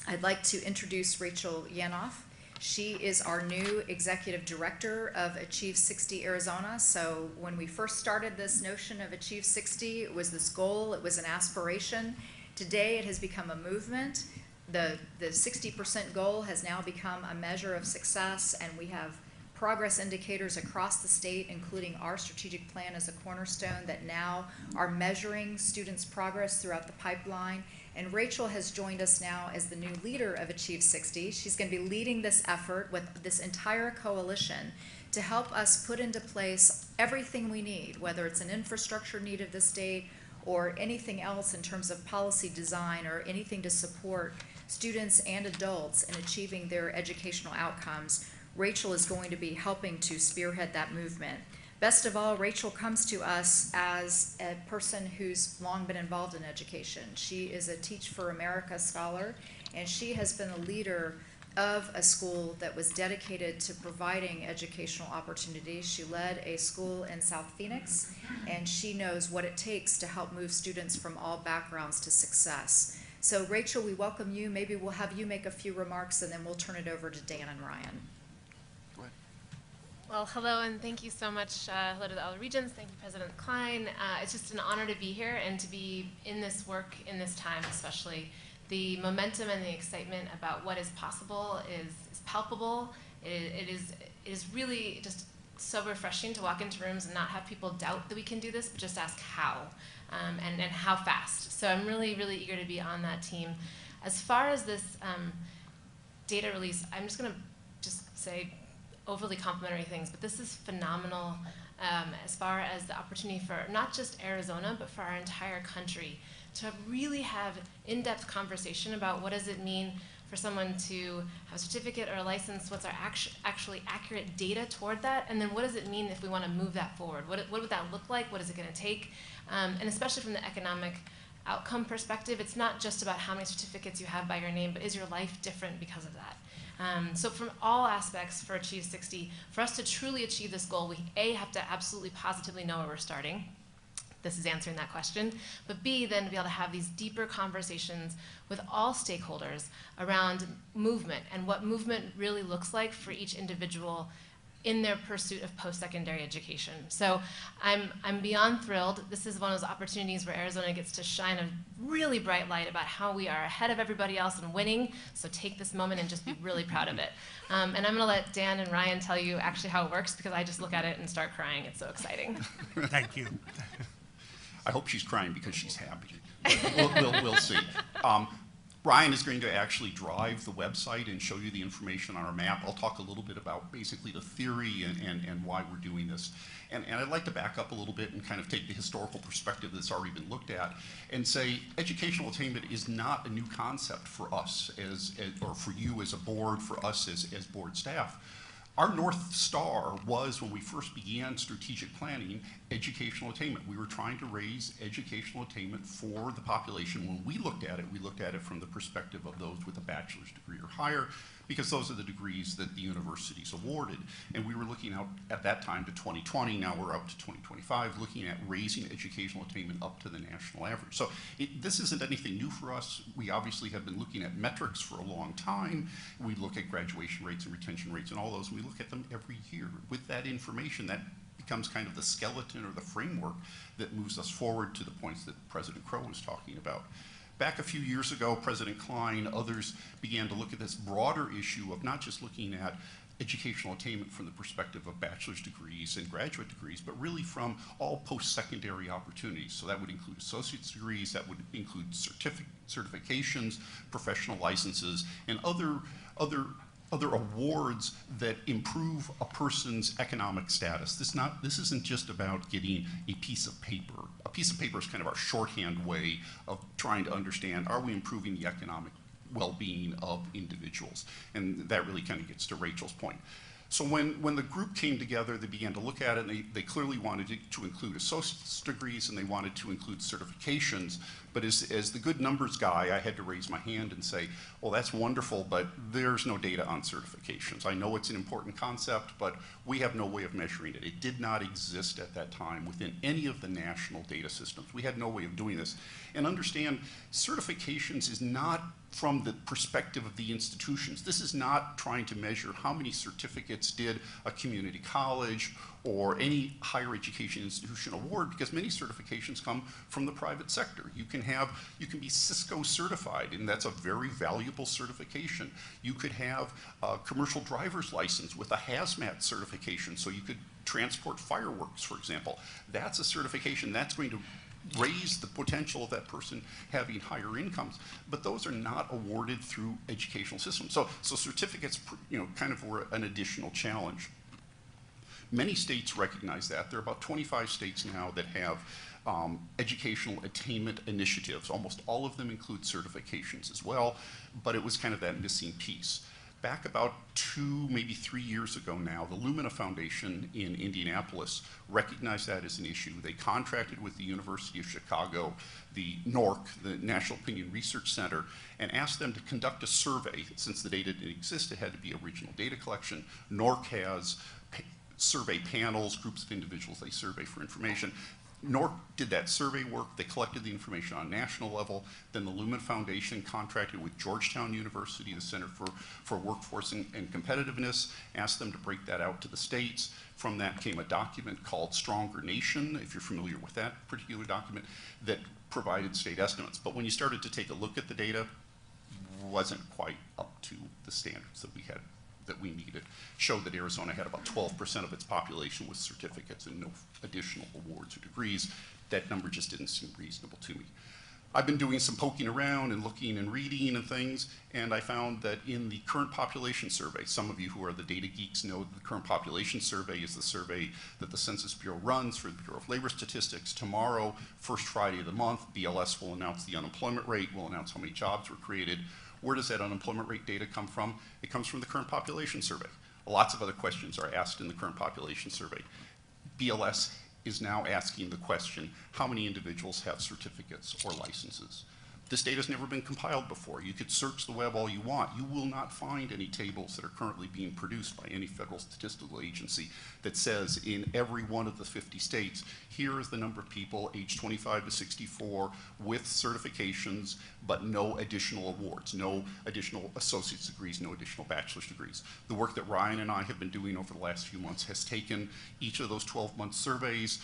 Speaker 2: I'd like to introduce Rachel Yanoff. She is our new executive director of Achieve 60 Arizona. So when we first started this notion of Achieve 60, it was this goal, it was an aspiration. Today it has become a movement. The 60% goal has now become a measure of success, and we have progress indicators across the state, including our strategic plan as a cornerstone, that now are measuring students' progress throughout the pipeline. And Rachel has joined us now as the new leader of Achieve 60. She's going to be leading this effort with this entire coalition to help us put into place everything we need, whether it's an infrastructure need of the state or anything else in terms of policy design or anything to support students and adults in achieving their educational outcomes. Rachel is going to be helping to spearhead that movement. Best of all, Rachel comes to us as a person who's long been involved in education. She is a Teach for America scholar, and she has been a leader of a school that was dedicated to providing educational opportunities. She led a school in South Phoenix, and she knows what it takes to help move students from all backgrounds to success. So Rachel, we welcome you. Maybe we'll have you make a few remarks, and then we'll turn it over to Dan and Ryan.
Speaker 6: Well, hello, and thank you so much. Hello to all the regents. Thank you, President Klein. It's just an honor to be here and to be in this work in this time, especially. The momentum and the excitement about what is possible is palpable. It is really just so refreshing to walk into rooms and not have people doubt that we can do this, but just ask how and how fast. So I'm really, really eager to be on that team. As far as this data release, I'm just going to just say overly complimentary things, but this is phenomenal as far as the opportunity for not just Arizona, but for our entire country to really have in-depth conversation about what does it mean for someone to have a certificate or a license, what's our actually accurate data toward that, and then what does it mean if we want to move that forward? What would that look like? What is it going to take? And especially from the economic outcome perspective, it's not just about how many certificates you have by your name, but is your life different because of that? So from all aspects for Achieve 60, for us to truly achieve this goal, we A, have to absolutely positively know where we're starting. This is answering that question. But B, then to be able to have these deeper conversations with all stakeholders around movement and what movement really looks like for each individual in their pursuit of post-secondary education. So I'm beyond thrilled. This is one of those opportunities where Arizona gets to shine a really bright light about how we are ahead of everybody else and winning. So take this moment and just be really proud of it. And I'm gonna let Dan and Ryan tell you actually how it works, because I just look at it and start crying. It's so exciting.
Speaker 7: Thank you.
Speaker 8: I hope she's crying because she's happy. We'll see. Ryan is going to actually drive the website and show you the information on our map. I'll talk a little bit about basically the theory and why we're doing this. And I'd like to back up a little bit and kind of take the historical perspective that's already been looked at and say educational attainment is not a new concept for us or for you as a board, for us as board staff. Our North Star was, when we first began strategic planning, educational attainment. We were trying to raise educational attainment for the population. When we looked at it from the perspective of those with a bachelor's degree or higher, because those are the degrees that the universities awarded. And we were looking out at that time to 2020, now we're up to 2025, looking at raising educational attainment up to the national average. So this isn't anything new for us. We obviously have been looking at metrics for a long time. We look at graduation rates and retention rates and all those, and we look at them every year. With that information, that becomes kind of the skeleton or the framework that moves us forward to the points that President Crow was talking about. Back a few years ago, President Klein, others began to look at this broader issue of not just looking at educational attainment from the perspective of bachelor's degrees and graduate degrees, but really from all post-secondary opportunities. So that would include associate's degrees, that would include certifications, professional licenses, and other awards that improve a person's economic status. This isn't just about getting a piece of paper. A piece of paper is kind of our shorthand way of trying to understand, are we improving the economic well-being of individuals. And that really kind of gets to Rachel's point. So when the group came together, they began to look at it, and they clearly wanted to include associate's degrees, and they wanted to include certifications. But as the good numbers guy, I had to raise my hand and say, well, that's wonderful, but there's no data on certifications. I know it's an important concept, but we have no way of measuring it. It did not exist at that time within any of the national data systems. We had no way of doing this. And understand, certifications is not from the perspective of the institutions. This is not trying to measure how many certificates did a community college or any higher education institution award, because many certifications come from the private sector. You can be Cisco certified, and that's a very valuable certification. You could have a commercial driver's license with a hazmat certification, so you could transport fireworks, for example. That's a certification that's going to raise the potential of that person having higher incomes, but those are not awarded through educational systems. So certificates, kind of were an additional challenge. Many states recognize that. There are about 25 states now that have educational attainment initiatives. Almost all of them include certifications as well, but it was kind of that missing piece. Back about 2, maybe 3 years ago now, the Lumina Foundation in Indianapolis recognized that as an issue. They contracted with the University of Chicago, the NORC, the National Opinion Research Center, and asked them to conduct a survey. Since the data didn't exist, it had to be original data collection. NORC has survey panels, groups of individuals they survey for information. NORC did that survey work. They collected the information on a national level. Then the Lumina Foundation contracted with Georgetown University, the Center for Workforce and Competitiveness, asked them to break that out to the states. From that came a document called Stronger Nation, if you're familiar with that particular document, that provided state estimates. But when you started to take a look at the data, wasn't quite up to the standards that we needed. Showed that Arizona had about 12% of its population with certificates and no additional awards or degrees. That number just didn't seem reasonable to me. I've been doing some poking around and looking and reading and things, and I found that in the current population survey, some of you who are the data geeks know that the current population survey is the survey that the Census Bureau runs for the Bureau of Labor Statistics. Tomorrow, first Friday of the month, BLS will announce the unemployment rate, will announce how many jobs were created. Where does that unemployment rate data come from? It comes from the current population survey. Lots of other questions are asked in the current population survey. BLS is now asking the question, how many individuals have certificates or licenses? This data has never been compiled before. You could search the web all you want. You will not find any tables that are currently being produced by any federal statistical agency that says in every one of the 50 states, here is the number of people aged 25 to 64 with certifications, but no additional awards, no additional associate's degrees, no additional bachelor's degrees. The work that Ryan and I have been doing over the last few months has taken each of those 12-month surveys,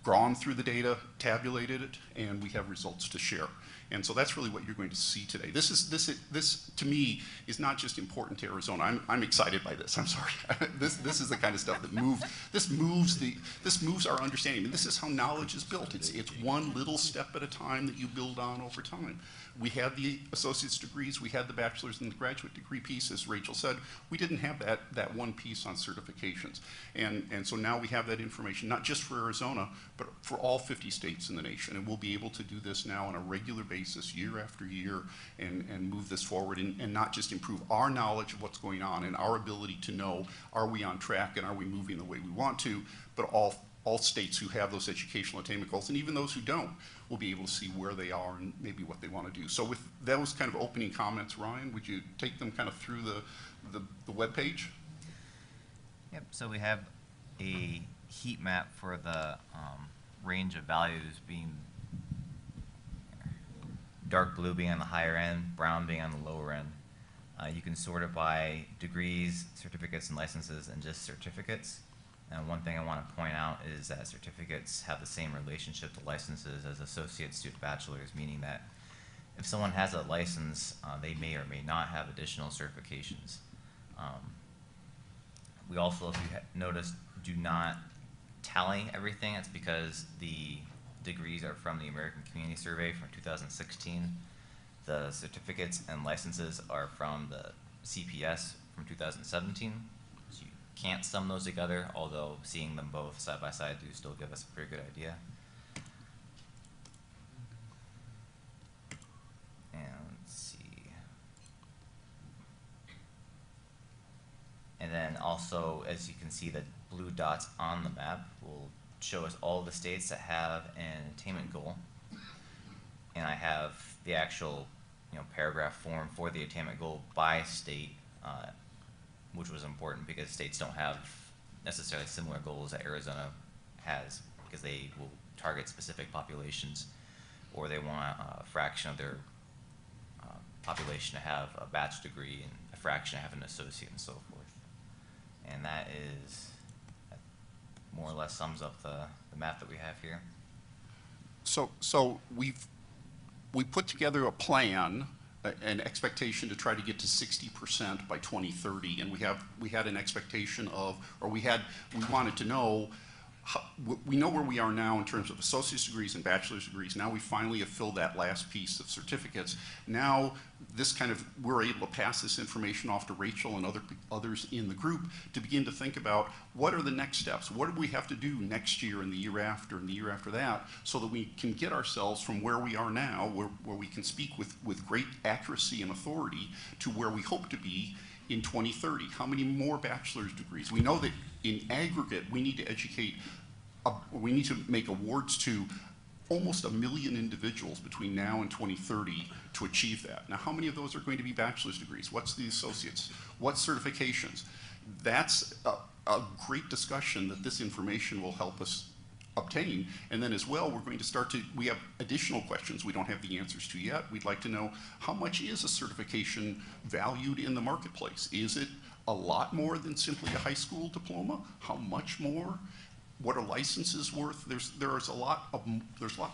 Speaker 8: gone through the data, tabulated it, and we have results to share. And so that's really what you're going to see today. This to me is not just important to Arizona. I'm excited by this. I'm sorry. This is the kind of stuff that moves our understanding. And this is how knowledge is built. It's one little step at a time that you build on over time. We had the associate's degrees, we had the bachelor's and the graduate degree piece, as Rachel said. We didn't have that one piece on certifications. And so now we have that information, not just for Arizona, but for all 50 states in the nation. And we'll be able to do this now on a regular basis, year after year, and move this forward and not just improve our knowledge of what's going on and our ability to know, are we on track and are we moving the way we want to, but all states who have those educational attainment goals, and even those who don't, will be able to see where they are and maybe what they want to do. So with those kind of opening comments, Ryan, would you take them kind of through the web page?
Speaker 7: Yep, so we have a heat map for the range of values, being dark blue being on the higher end, brown being on the lower end. You can sort it by degrees, certificates, and licenses, and just certificates. And one thing I want to point out is that certificates have the same relationship to licenses as associates to bachelors, meaning that if someone has a license, they may or may not have additional certifications. We also, if you notice, do not tally everything. It's because the degrees are from the American Community Survey from 2016. The certificates and licenses are from the CPS from 2017. So you can't sum those together, although seeing them both side by side do still give us a pretty good idea. And let's see. also, as you can see, the blue dots on the map will show us all the states that have an attainment goal. And I have the actual, paragraph form for the attainment goal by state, which was important because states don't have necessarily similar goals that Arizona has, because they will target specific populations, or they want a fraction of their population to have a bachelor's degree and a fraction to have an associate and so forth. And that more or less sums up the map that we have here.
Speaker 8: So we put together a plan, an expectation to try to get to 60% by 2030, and we had an expectation of, or we wanted to know. We know where we are now in terms of associate's degrees and bachelor's degrees. Now we finally have filled that last piece of certificates. Now we're able to pass this information off to Rachel and others in the group to begin to think about what are the next steps? What do we have to do next year and the year after and the year after that, so that we can get ourselves from where we are now, where we can speak with great accuracy and authority, to where we hope to be in 2030. How many more bachelor's degrees? We know that in aggregate, we need to educate, we need to make awards to almost 1 million individuals between now and 2030 to achieve that. Now, how many of those are going to be bachelor's degrees? What's the associates? What certifications? That's a great discussion that this information will help us obtain. And then as well, we're going to start to, we have additional questions we don't have the answers to yet. We'd like to know, how much is a certification valued in the marketplace? Is it a lot more than simply a high school diploma? How much more? What are licenses worth? There's a lot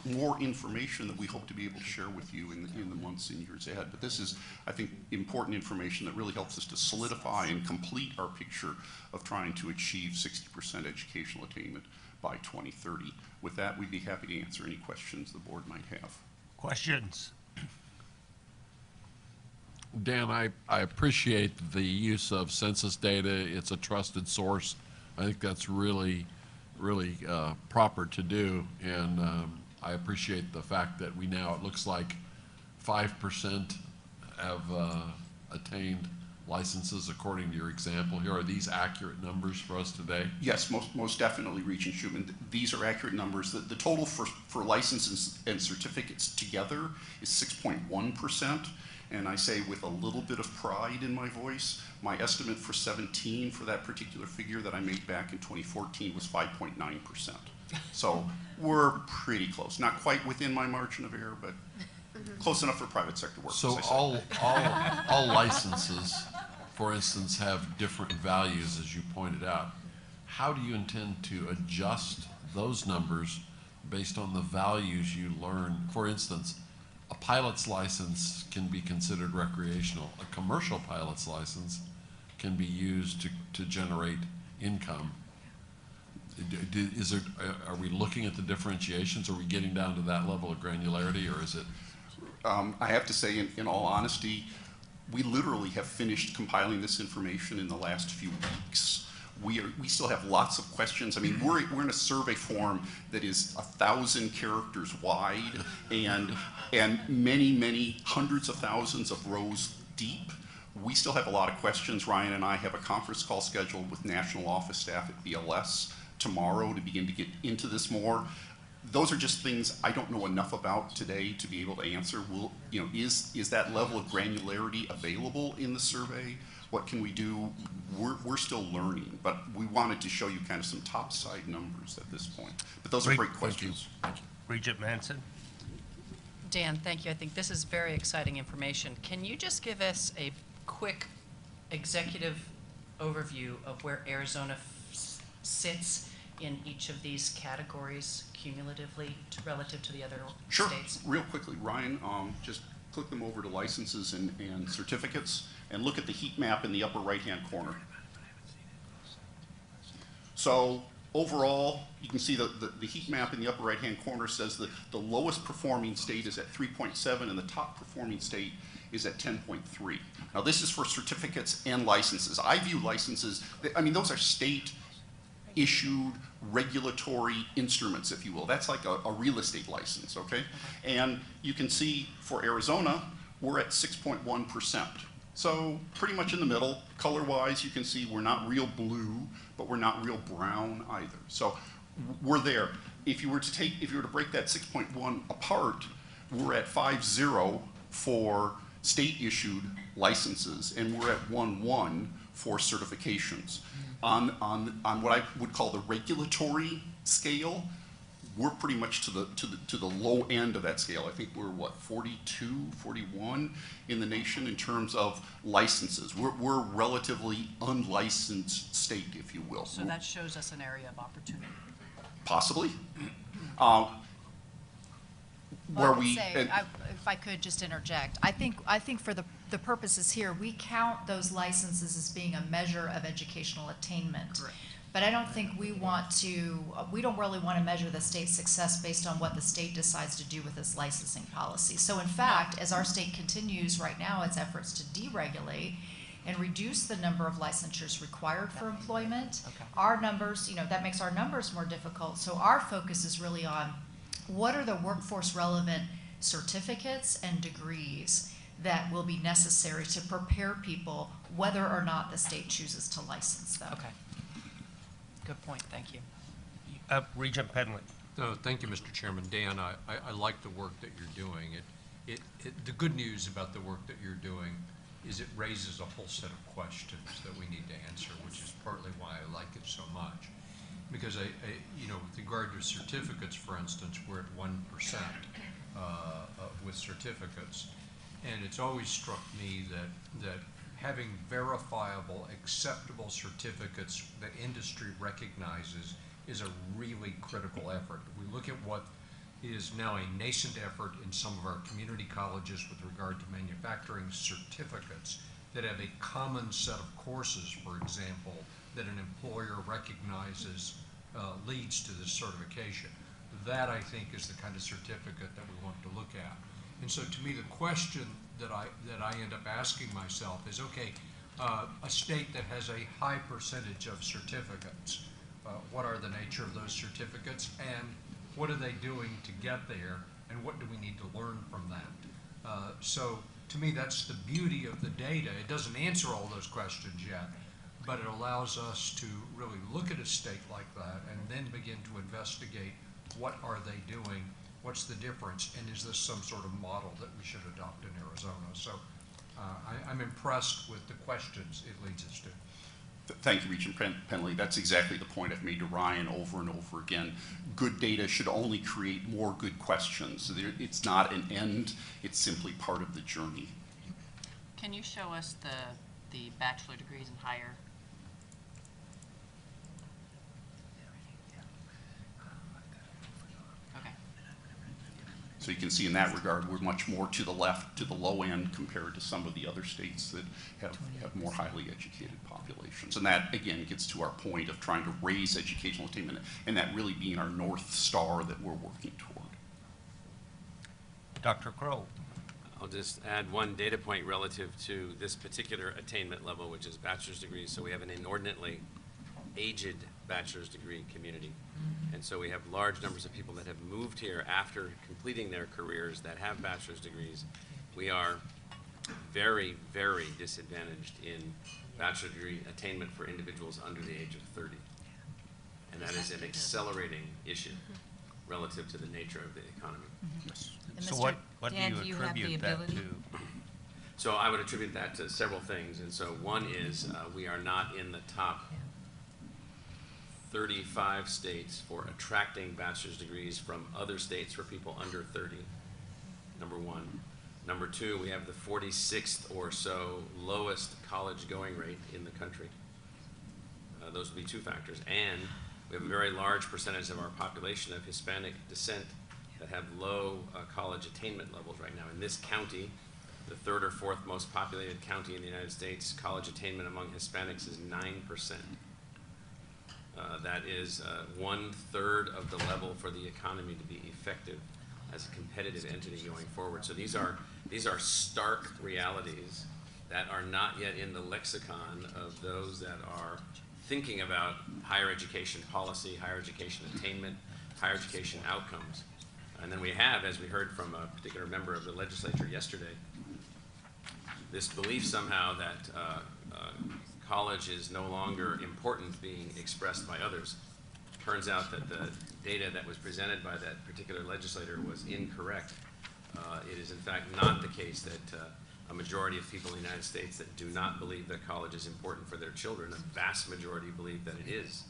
Speaker 8: more information that we hope to be able to share with you in the months and years ahead. But this is, I think, important information that really helps us to solidify and complete our picture of trying to achieve 60% educational attainment by 2030. With that, we'd be happy to answer any questions the board might have.
Speaker 1: Questions?
Speaker 9: Dan, I appreciate the use of census data. It's a trusted source. I think that's really proper to do, and I appreciate the fact that we now, it looks like 5% have attained licenses according to your example here. Are these accurate numbers for us today?
Speaker 8: Yes, most definitely, Regent Schuman. These are accurate numbers. The total for licenses and certificates together is 6.1%. And I say with a little bit of pride in my voice, my estimate for 17 for that particular figure that I made back in 2014 was 5.9%. So we're pretty close. Not quite within my margin of error, but close enough for private sector work.
Speaker 9: So all licenses, for instance, have different values, as you pointed out. How do you intend to adjust those numbers based on the values you learn? For instance, a pilot's license can be considered recreational. A commercial pilot's license can be used to generate income. Are we looking at the differentiations? Are we getting down to that level of granularity, or is it?
Speaker 8: I have to say, in all honesty, we literally have finished compiling this information in the last few weeks. We still have lots of questions. I mean, we're in a survey form that is 1,000 characters wide and many hundreds of thousands of rows deep. We still have a lot of questions. Ryan and I have a conference call scheduled with national office staff at BLS tomorrow to begin to get into this more. Those are just things I don't know enough about today to be able to answer. Is that level of granularity available in the survey? What can we do? We're still learning, but we wanted to show you kind of some top side numbers at this point. But those are great questions.
Speaker 9: Thank you.
Speaker 1: Regent Manson?
Speaker 10: Dan, thank you. I think this is very exciting information. Can you just give us a quick executive overview of where Arizona sits in each of these categories cumulatively relative to the other
Speaker 8: Sure.
Speaker 10: states?
Speaker 8: Real quickly, Ryan, just click them over to licenses and certificates and look at the heat map in the upper right-hand corner. So overall, you can see the heat map in the upper right-hand corner says that the lowest performing state is at 3.7 and the top performing state is at 10.3. Now this is for certificates and licenses. I view licenses, I mean, those are state issued regulatory instruments, if you will. That's like a real estate license, okay? And you can see for Arizona, we're at 6.1%. So pretty much in the middle. Color-wise, you can see we're not real blue, but we're not real brown either. So we're there. If you were to break that 6.1 apart, we're at 5.0 for state-issued licenses, and we're at 1.1 for certifications. On what I would call the regulatory scale, we're pretty much to the low end of that scale. I think we're what, 42, 41 in the nation in terms of licenses. We're relatively unlicensed state, if you will.
Speaker 10: So that shows us an area of opportunity.
Speaker 8: Possibly.
Speaker 2: Well, I would say, if I could just interject, I think for the purposes here, we count those licenses as being a measure of educational attainment.
Speaker 10: Correct.
Speaker 2: But I don't think we don't really want to measure the state's success based on what the state decides to do with its licensing policy. So in fact, as our state continues right now its efforts to deregulate and reduce the number of licensures required for employment,
Speaker 10: Okay.
Speaker 2: our numbers, that makes our numbers more difficult. So our focus is really on what are the workforce relevant certificates and degrees that will be necessary to prepare people whether or not the state chooses to license them.
Speaker 10: Okay. Good point, thank you.
Speaker 1: Regent Penley.
Speaker 11: No, thank you, Mr. Chairman. Dan, I like the work that you're doing. The good news about the work that you're doing is it raises a whole set of questions that we need to answer, which is partly why I like it so much. Because with regard to certificates, for instance, we're at 1% with certificates. And it's always struck me that having verifiable, acceptable certificates that industry recognizes is a really critical effort. We look at what is now a nascent effort in some of our community colleges with regard to manufacturing certificates that have a common set of courses, for example, that an employer recognizes leads to this certification. That, I think, is the kind of certificate that we want to look at. And so to me, the question that I end up asking myself is, okay, a state that has a high percentage of certificates, what are the nature of those certificates, and what are they doing to get there, and what do we need to learn from that? So to me, that's the beauty of the data. It doesn't answer all those questions yet, but it allows us to really look at a state like that and then begin to investigate what are they doing, what's the difference, and is this some sort of model that we should adopt in Arizona? So I'm impressed with the questions it leads us to.
Speaker 8: Thank you, Regent Penley. That's exactly the point I've made to Ryan over and over again. Good data should only create more good questions. It's not an end, it's simply part of the journey.
Speaker 10: Can you show us the bachelor degrees and higher? Okay.
Speaker 8: So you can see in that regard, we're much more to the left, to the low end compared to some of the other states that have more highly educated populations. And that, again, gets to our point of trying to raise educational attainment and that really being our North Star that we're working toward.
Speaker 1: Dr. Crow.
Speaker 4: I'll just add one data point relative to this particular attainment level, which is bachelor's degrees. So we have an inordinately aged bachelor's degree community. And so we have large numbers of people that have moved here after completing their careers that have bachelor's degrees. We are very, very disadvantaged in bachelor's degree attainment for individuals under the age of 30. And that is an accelerating issue relative to the nature of the economy.
Speaker 8: Yes.
Speaker 2: And
Speaker 1: So
Speaker 2: Mr.
Speaker 1: what do
Speaker 12: Dan,
Speaker 1: you
Speaker 12: do you have the
Speaker 1: attribute that
Speaker 12: ability?
Speaker 1: to?
Speaker 4: So I would attribute that to several things. And so one is we are not in the top 35 states for attracting bachelor's degrees from other states for people under 30, number one. Number two, we have the 46th or so lowest college going rate in the country. Those would be two factors. And we have a very large percentage of our population of Hispanic descent that have low college attainment levels right now. In this county, the third or fourth most populated county in the United States, college attainment among Hispanics is 9%. That is 1/3 of the level for the economy to be effective as a competitive entity going forward. So these are stark realities that are not yet in the lexicon of those that are thinking about higher education policy, higher education attainment, higher education outcomes. And then we have, as we heard from a particular member of the legislature yesterday, this belief somehow that college is no longer important being expressed by others. Turns out that the data that was presented by that particular legislator was incorrect. It is in fact not the case that a majority of people in the United States that do not believe that college is important for their children. A vast majority believe that it is.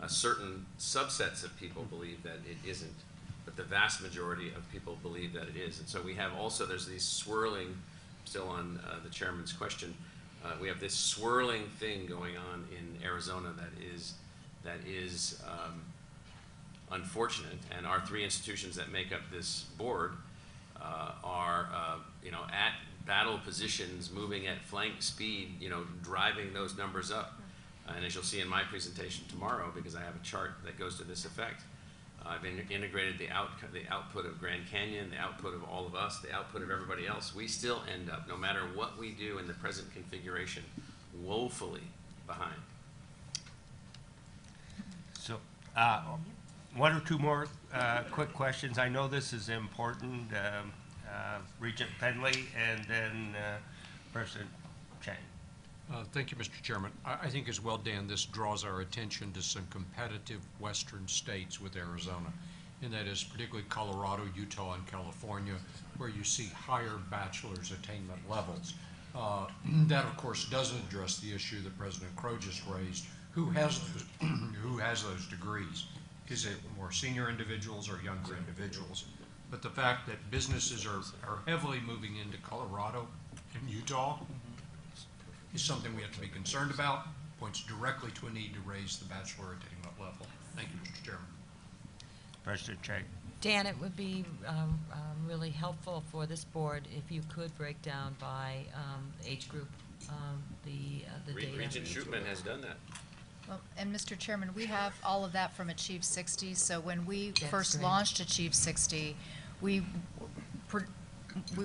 Speaker 4: Certain subsets of people believe that it isn't, but the vast majority of people believe that it is. And so we have also, there's these swirling, still on the chairman's question, we have this swirling thing going on in Arizona that is unfortunate, and our three institutions that make up this board are at battle positions, moving at flank speed, driving those numbers up. And as you'll see in my presentation tomorrow, because I have a chart that goes to this effect, I've integrated the output of Grand Canyon, the output of all of us, the output of everybody else. We still end up, no matter what we do in the present configuration, woefully behind.
Speaker 1: So, one or two more quick questions. I know this is important. Regent Penley and then President Chang.
Speaker 11: Thank you, Mr. Chairman. I think as well, Dan, this draws our attention to some competitive western states with Arizona, and that is particularly Colorado, Utah, and California, where you see higher bachelor's attainment levels. That, of course, doesn't address the issue that President Crow just raised. Who has those degrees? Is it more senior individuals or younger individuals? But the fact that businesses are heavily moving into Colorado and Utah is something we have to be concerned about, points directly to a need to raise the bachelor attainment level. Thank you, Mr. Chairman.
Speaker 1: President Chang.
Speaker 12: Dan, it would be really helpful for this board if you could break down by age group the data.
Speaker 4: Regent Schutman has done that.
Speaker 2: Well, and Mr. Chairman, we have all of that from Achieve 60. So when we
Speaker 12: That's
Speaker 2: first
Speaker 12: great.
Speaker 2: launched Achieve 60, we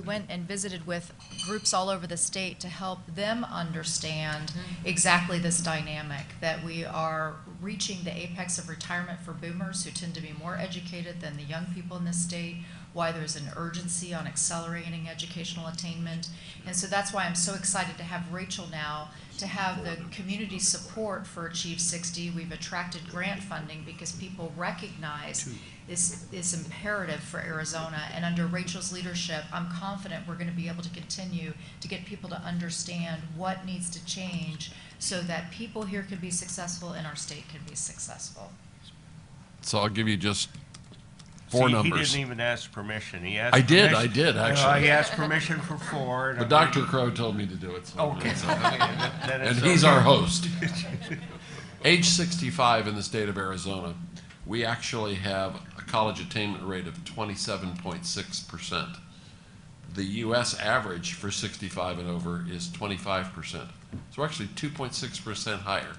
Speaker 2: went and visited with groups all over the state to help them understand exactly this dynamic, that we are reaching the apex of retirement for boomers who tend to be more educated than the young people in this state, why there's an urgency on accelerating educational attainment. And so that's why I'm so excited to have Rachel now to have the community support for Achieve 60. We've attracted grant funding because people recognize this imperative for Arizona. And under Rachel's leadership, I'm confident we're going to be able to continue to get people to understand what needs to change so that people here can be successful and our state can be successful.
Speaker 9: So I'll give you just four numbers.
Speaker 1: He didn't even ask permission. He asked
Speaker 9: I did
Speaker 1: permission.
Speaker 9: actually.
Speaker 1: He asked permission for four.
Speaker 9: But Dr. Crow told me to do it. So
Speaker 1: Okay. Then
Speaker 9: and
Speaker 1: it's
Speaker 9: he's
Speaker 1: okay.
Speaker 9: our host. Age 65 in the state of Arizona, we actually have a college attainment rate of 27.6%. The U.S. average for 65 and over is 25%. So we're actually 2.6% higher.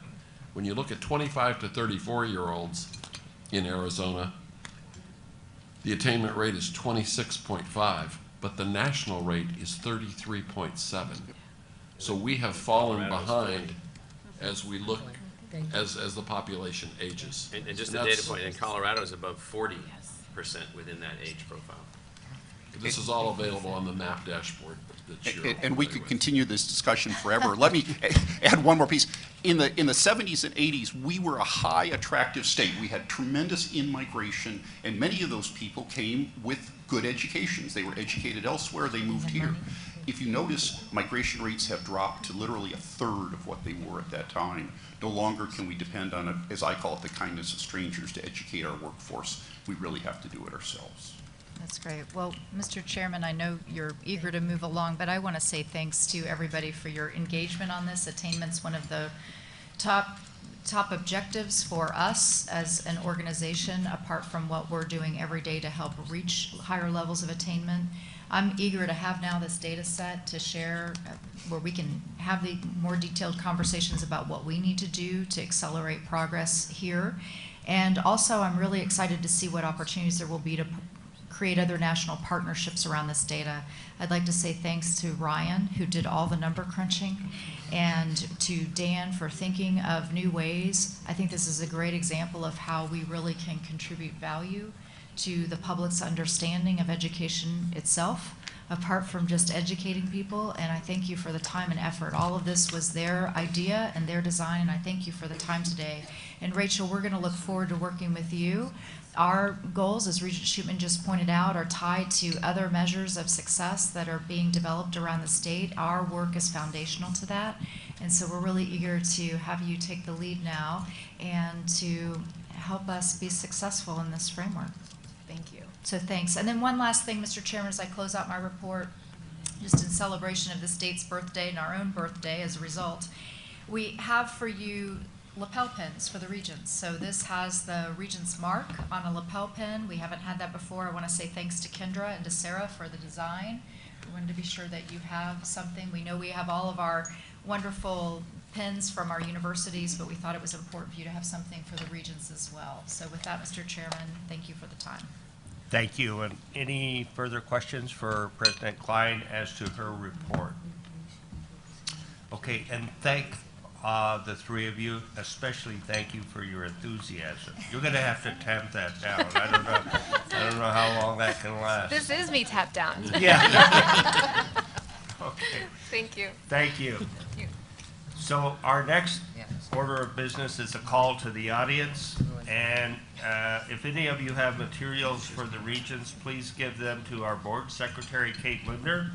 Speaker 9: When you look at 25 to 34-year-olds in Arizona, the attainment rate is 26.5, but the national rate is 33.7. So we have fallen behind as we look, as the population ages.
Speaker 4: And just
Speaker 9: And
Speaker 4: a data
Speaker 9: that's-
Speaker 4: point, and Colorado is above 40% within that age profile.
Speaker 9: This is all available on the map dashboard that you're
Speaker 8: And we
Speaker 9: familiar
Speaker 8: could
Speaker 9: with.
Speaker 8: continue this discussion forever. Let me add one more piece. In the 70s and 80s, we were a high attractive state. We had tremendous in-migration, and many of those people came with good educations. They were educated elsewhere, they moved here. If you notice, migration rates have dropped to literally a third of what they were at that time. No longer can we depend on, as I call it, the kindness of strangers to educate our workforce. We really have to do it ourselves.
Speaker 2: That's great. Well, Mr. Chairman, I know you're eager to move along, but I want to say thanks to everybody for your engagement on this. Attainment's one of the top objectives for us as an organization, apart from what we're doing every day to help reach higher levels of attainment. I'm eager to have now this data set to share where we can have the more detailed conversations about what we need to do to accelerate progress here. And also, I'm really excited to see what opportunities there will be to create other national partnerships around this data. I'd like to say thanks to Ryan, who did all the number crunching, and to Dan for thinking of new ways. I think this is a great example of how we really can contribute value to the public's understanding of education itself, apart from just educating people, and I thank you for the time and effort. All of this was their idea and their design, and I thank you for the time today. And Rachel, we're going to look forward to working with you. Our goals, as Regent Shootman just pointed out, are tied to other measures of success that are being developed around the state. Our work is foundational to that, and so we're really eager to have you take the lead now and to help us be successful in this framework.
Speaker 6: Thank you.
Speaker 2: So thanks. And then one last thing, Mr. Chairman, as I close out my report, just in celebration of the state's birthday and our own birthday as a result, we have for you lapel pins for the Regents. So this has the Regents mark on a lapel pin. We haven't had that before. I want to say thanks to Kendra and to Sarah for the design. We wanted to be sure that you have something. We know we have all of our wonderful pins from our universities, but we thought it was important for you to have something for the Regents as well. So with that, Mr. Chairman, thank you for the time.
Speaker 1: Thank you. And any further questions for President Klein as to her report? Okay, and thank the three of you, especially thank you for your enthusiasm. You're going to have to tamp that down. I don't know how long that can last.
Speaker 6: This is me tapped down.
Speaker 1: Yeah. Okay.
Speaker 6: Thank you.
Speaker 1: Thank you. So our next order of business is a call to the audience. And if any of you have materials for the Regents, please give them to our board secretary, Kate Linder,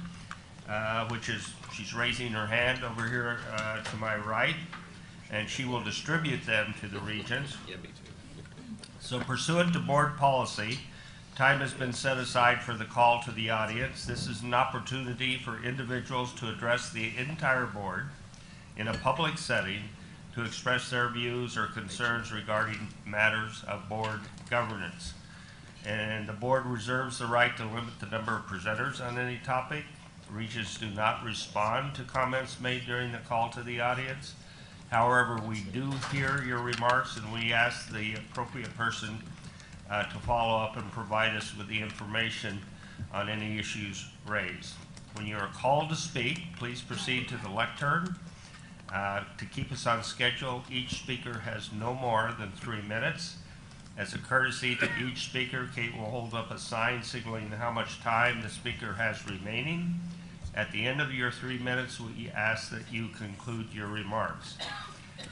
Speaker 1: she's raising her hand over here to my right, and she will distribute them to the Regents.
Speaker 4: Yeah, me too.
Speaker 1: So pursuant to board policy, time has been set aside for the call to the audience. This is an opportunity for individuals to address the entire board in a public setting to express their views or concerns regarding matters of board governance. And the board reserves the right to limit the number of presenters on any topic. Regents do not respond to comments made during the call to the audience. However, we do hear your remarks, and we ask the appropriate person to follow up and provide us with the information on any issues raised. When you are called to speak, please proceed to the lectern. To keep us on schedule, each speaker has no more than 3 minutes. As a courtesy to each speaker, Kate will hold up a sign signaling how much time the speaker has remaining. At the end of your 3 minutes, we ask that you conclude your remarks.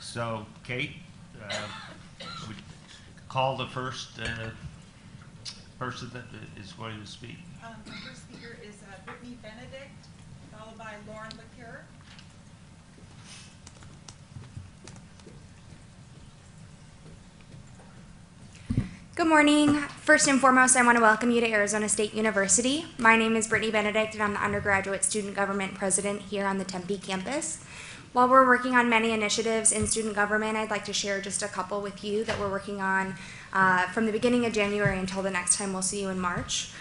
Speaker 1: So, Kate, we call the first person that is going to speak.
Speaker 13: The first speaker is Brittany Benedict, followed by Lauren LeCure.
Speaker 14: Good morning. First and foremost, I want to welcome you to Arizona State University. My name is Brittany Benedict, and I'm the undergraduate student government president here on the Tempe campus. While we're working on many initiatives in student government, I'd like to share just a couple with you that we're working on from the beginning of January until the next time we'll see you in March.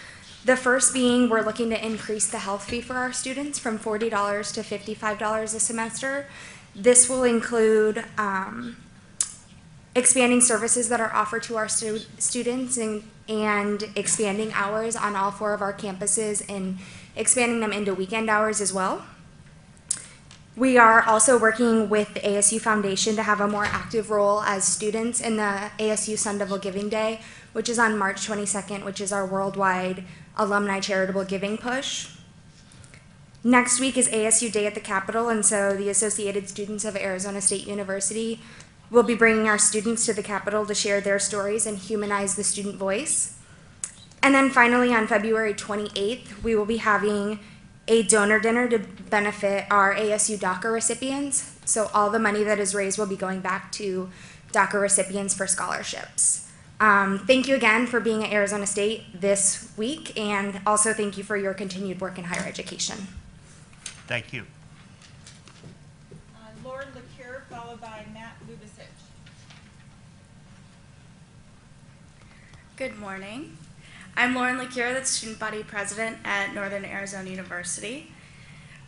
Speaker 14: The first being we're looking to increase the health fee for our students from $40 to $55 a semester. This will include expanding services that are offered to our students and expanding hours on all 4 of our campuses and expanding them into weekend hours as well. We are also working with the ASU Foundation to have a more active role as students in the ASU Sun Devil Giving Day, which is on March 22nd, which is our worldwide alumni charitable giving push. Next week is ASU Day at the Capitol, and so the Associated Students of Arizona State University will be bringing our students to the Capitol to share their stories and humanize the student voice. And then finally, on February 28th, we will be having a donor dinner to benefit our ASU DACA recipients. So all the money that is raised will be going back to DACA recipients for scholarships. Thank you again for being at Arizona State this week, and also thank you for your continued work in higher education.
Speaker 1: Thank you.
Speaker 13: Lauren LeCure, followed by Matt Lubicic.
Speaker 15: Good morning. I'm Lauren LeCure, the student body president at Northern Arizona University.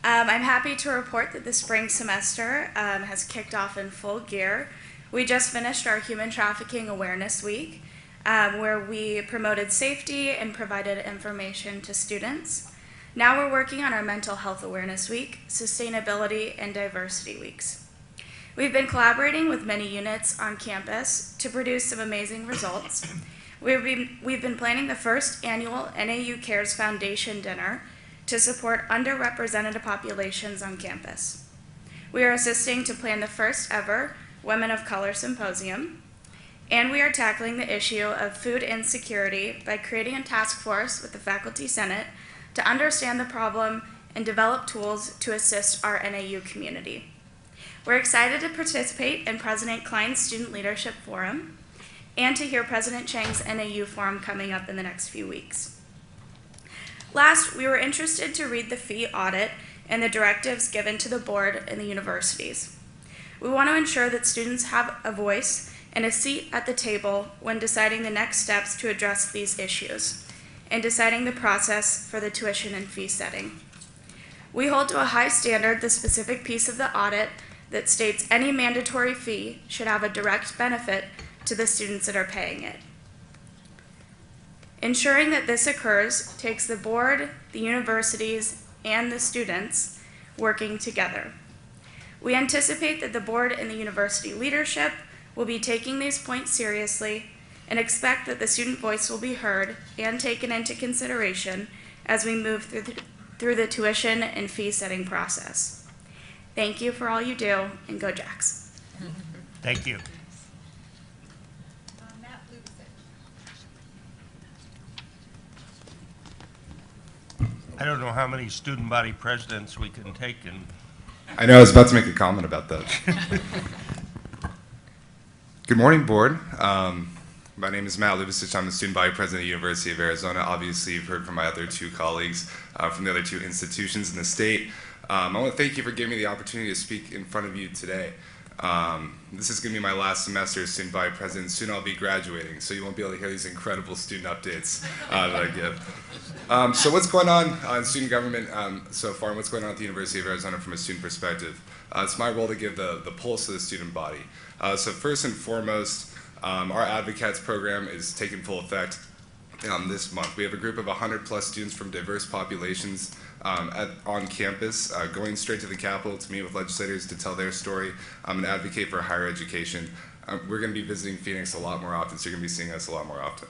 Speaker 15: I'm happy to report that the spring semester has kicked off in full gear. We just finished our Human Trafficking Awareness Week, where we promoted safety and provided information to students. Now we're working on our Mental Health Awareness Week, Sustainability, and Diversity Weeks. We've been collaborating with many units on campus to produce some amazing results. We've been planning the first annual NAU Cares Foundation dinner to support underrepresented populations on campus. We are assisting to plan the first ever Women of Color Symposium, and we are tackling the issue of food insecurity by creating a task force with the Faculty Senate to understand the problem and develop tools to assist our NAU community. We're excited to participate in President Klein's Student Leadership Forum and to hear President Chang's NAU Forum coming up in the next few weeks. Last, we were interested to read the fee audit and the directives given to the board and the universities. We want to ensure that students have a voice and a seat at the table when deciding the next steps to address these issues and deciding the process for the tuition and fee setting. We hold to a high standard the specific piece of the audit that states any mandatory fee should have a direct benefit to the students that are paying it. Ensuring that this occurs takes the board, the universities, and the students working together. We anticipate that the board and the university leadership will be taking these points seriously and expect that the student voice will be heard and taken into consideration as we move through the tuition and fee setting process. Thank you for all you do, and go Jacks.
Speaker 1: Thank you.
Speaker 13: Matt Lubisic.
Speaker 1: I don't know how many student body presidents we can take in.
Speaker 16: I know, I was about to make a comment about that. Good morning, board. My name is Matt Lubisic. I'm the student body president of the University of Arizona. Obviously, you've heard from my other two colleagues from the other two institutions in the state. I want to thank you for giving me the opportunity to speak in front of you today. This is going to be my last semester as student body president. Soon I'll be graduating, so you won't be able to hear these incredible student updates that I give. So what's going on in student government so far, and what's going on at the University of Arizona from a student perspective? It's my role to give the pulse of the student body. So first and foremost, our Advocates program is taking full effect this month. We have a group of 100+ students from diverse populations on campus, going straight to the Capitol to meet with legislators to tell their story and advocate for higher education. We're going to be visiting Phoenix a lot more often, so you're going to be seeing us a lot more often.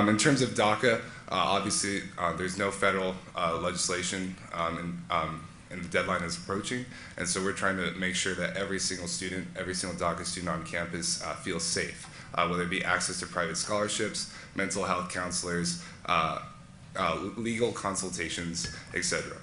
Speaker 16: In terms of DACA, obviously there's no federal legislation and the deadline is approaching, and so we're trying to make sure that every single student, every single DACA student on campus feels safe, whether it be access to private scholarships, mental health counselors, legal consultations, etc.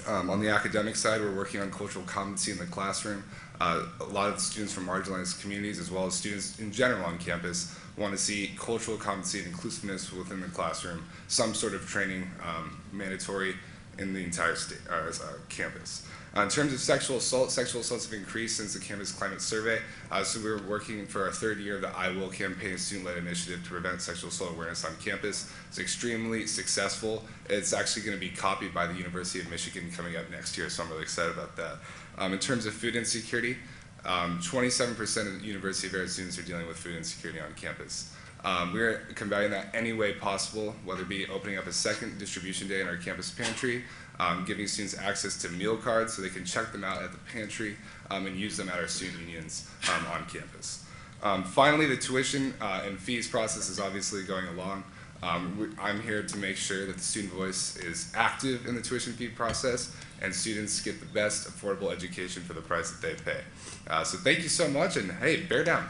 Speaker 16: On the academic side, we're working on cultural competency in the classroom. A lot of students from marginalized communities, as well as students in general on campus, want to see cultural competency and inclusiveness within the classroom, some sort of training mandatory in the entire campus. In terms of sexual assaults have increased since the Campus Climate Survey. So we're working for our third year of the I Will campaign, a student-led initiative to prevent sexual assault awareness on campus. It's extremely successful. It's actually going to be copied by the University of Michigan coming up next year, so I'm really excited about that. In terms of food insecurity, 27% of the University of Arizona students are dealing with food insecurity on campus. We're combating that any way possible, whether it be opening up a second distribution day in our campus pantry, giving students access to meal cards so they can check them out at the pantry and use them at our student unions on campus. Finally, the tuition and fees process is obviously going along. I'm here to make sure that the student voice is active in the tuition fee process and students get the best affordable education for the price that they pay. So thank you so much, and hey, bear down.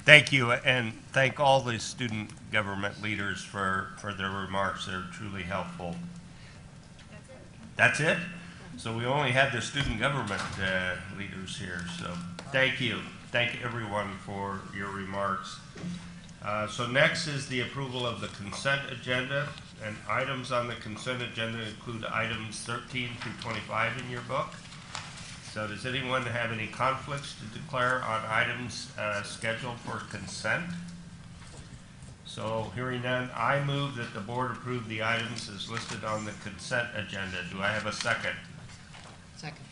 Speaker 1: Thank you, and thank all the student government leaders for their remarks. They're truly helpful. That's it? So we only had the student government leaders here, so thank you. Thank everyone for your remarks. So next is the approval of the consent agenda, and items on the consent agenda include items 13 through 25 in your book. So does anyone have any conflicts to declare on items scheduled for consent? So hearing none, I move that the board approve the items as listed on the consent agenda. Do I have a second?
Speaker 10: Second.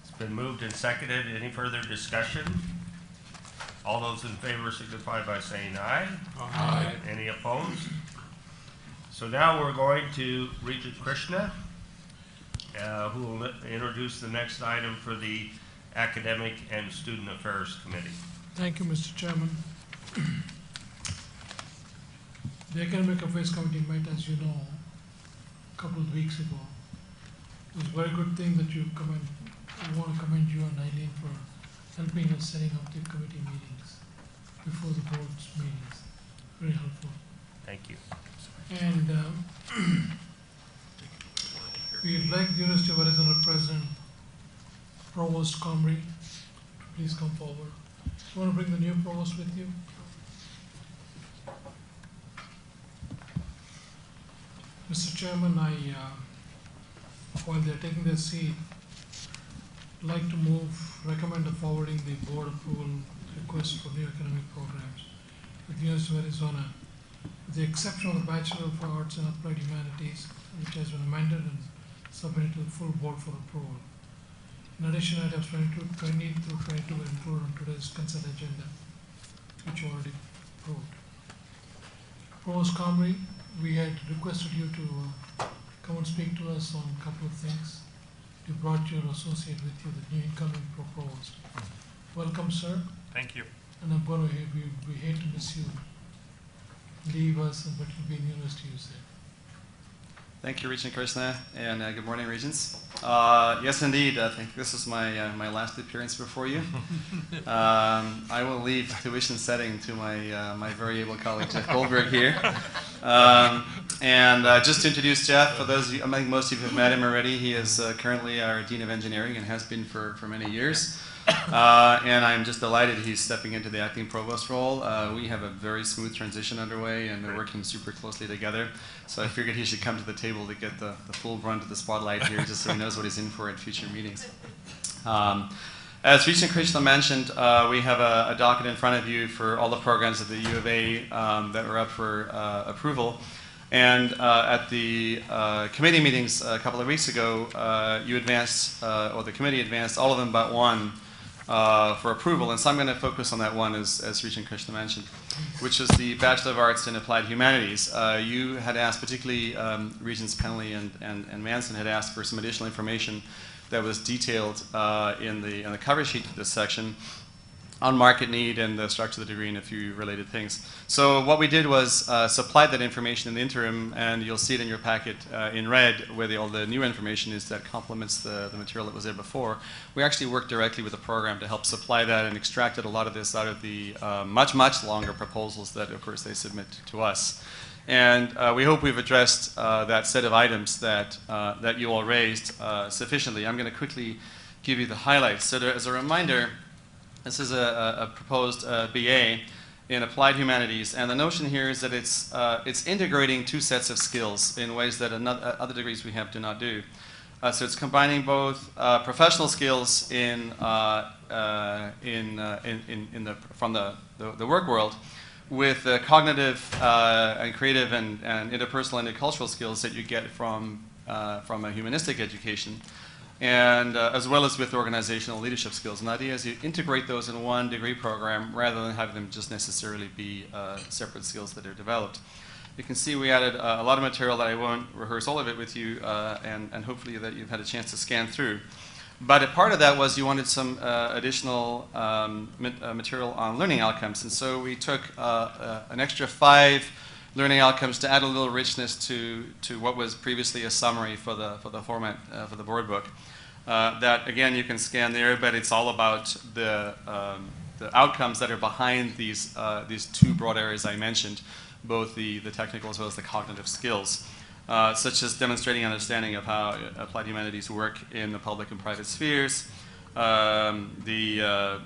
Speaker 1: It's been moved and seconded. Any further discussion? All those in favor signify by saying aye.
Speaker 11: Aye.
Speaker 1: Any opposed? So now we're going to Regent Krishna, who will introduce the next item for the Academic and Student Affairs Committee.
Speaker 17: Thank you, Mr. Chairman. The Academic Affairs Committee met, as you know, a couple of weeks ago. It was a very good thing that you commend. I want to commend you and Eileen for helping us setting up the committee meetings before the board's meetings. Very helpful.
Speaker 1: Thank you.
Speaker 17: And we'd like the University of Arizona President, Provost Comrie, to please come forward. You want to bring the new provost with you? Mr. Chairman, while they're taking their seat, I'd like to recommend forwarding the board approval request for new academic programs with the University of Arizona, with the exception of the Bachelor of Arts in Applied Humanities, which has been amended and submitted to the full board for approval. In addition, items 20 through 22 were included on today's consent agenda, which you already approved. Provost Comrie, we had requested you to come and speak to us on a couple of things. You brought your associate with you, the new incoming provost. Welcome, sir.
Speaker 18: Thank you.
Speaker 17: And I'm going to we hate to miss you. Leave us, but you'll be in university, you said.
Speaker 19: Thank you, Regent Krishna, and good morning, Regents. Yes, indeed, I think this is my last appearance before you. I will leave tuition setting to my very able colleague, Jeff Goldberg here. And just to introduce Jeff, for those of you, I think most of you have met him already, he is currently our Dean of Engineering and has been for many years. And I'm just delighted he's stepping into the acting provost role. We have a very smooth transition underway, and we're working super closely together. So I figured he should come to the table to get the full brunt of the spotlight here, just so he knows what he's in for at future meetings. As Regent Krishna mentioned, we have a docket in front of you for all the programs at the U of A that are up for approval. And at the committee meetings a couple of weeks ago, you advanced, or the committee advanced all of them but one for approval. And so I'm going to focus on that one, as Regent Krishna mentioned, which is the Bachelor of Arts in Applied Humanities. You had asked, particularly Regents Penley and Manson had asked for some additional information that was detailed in the cover sheet of this section on market need and the structure of the degree and a few related things. So what we did was supply that information in the interim, and you'll see it in your packet in red where all the new information is that complements the material that was there before. We actually worked directly with the program to help supply that and extracted a lot of this out of the much longer proposals that, of course, they submit to us. And we hope we've addressed that set of items that you all raised sufficiently. I'm going to quickly give you the highlights. So as a reminder, this is a proposed BA in Applied Humanities, and the notion here is that it's integrating two sets of skills in ways that other degrees we have do not do. So it's combining both professional skills from the work world with the cognitive and creative and interpersonal and intercultural skills that you get from a humanistic education, and as well as with organizational leadership skills. And the idea is you integrate those in one degree program rather than having them just necessarily be separate skills that are developed. You can see we added a lot of material that I won't rehearse all of it with you, and hopefully that you've had a chance to scan through. But a part of that was you wanted some additional material on learning outcomes. And so we took an extra 5 learning outcomes to add a little richness to what was previously a summary for the format for the board book. That again you can scan there, but it's all about the outcomes that are behind these two broad areas I mentioned, both the technical as well as the cognitive skills, such as demonstrating understanding of how applied humanities work in the public and private spheres, the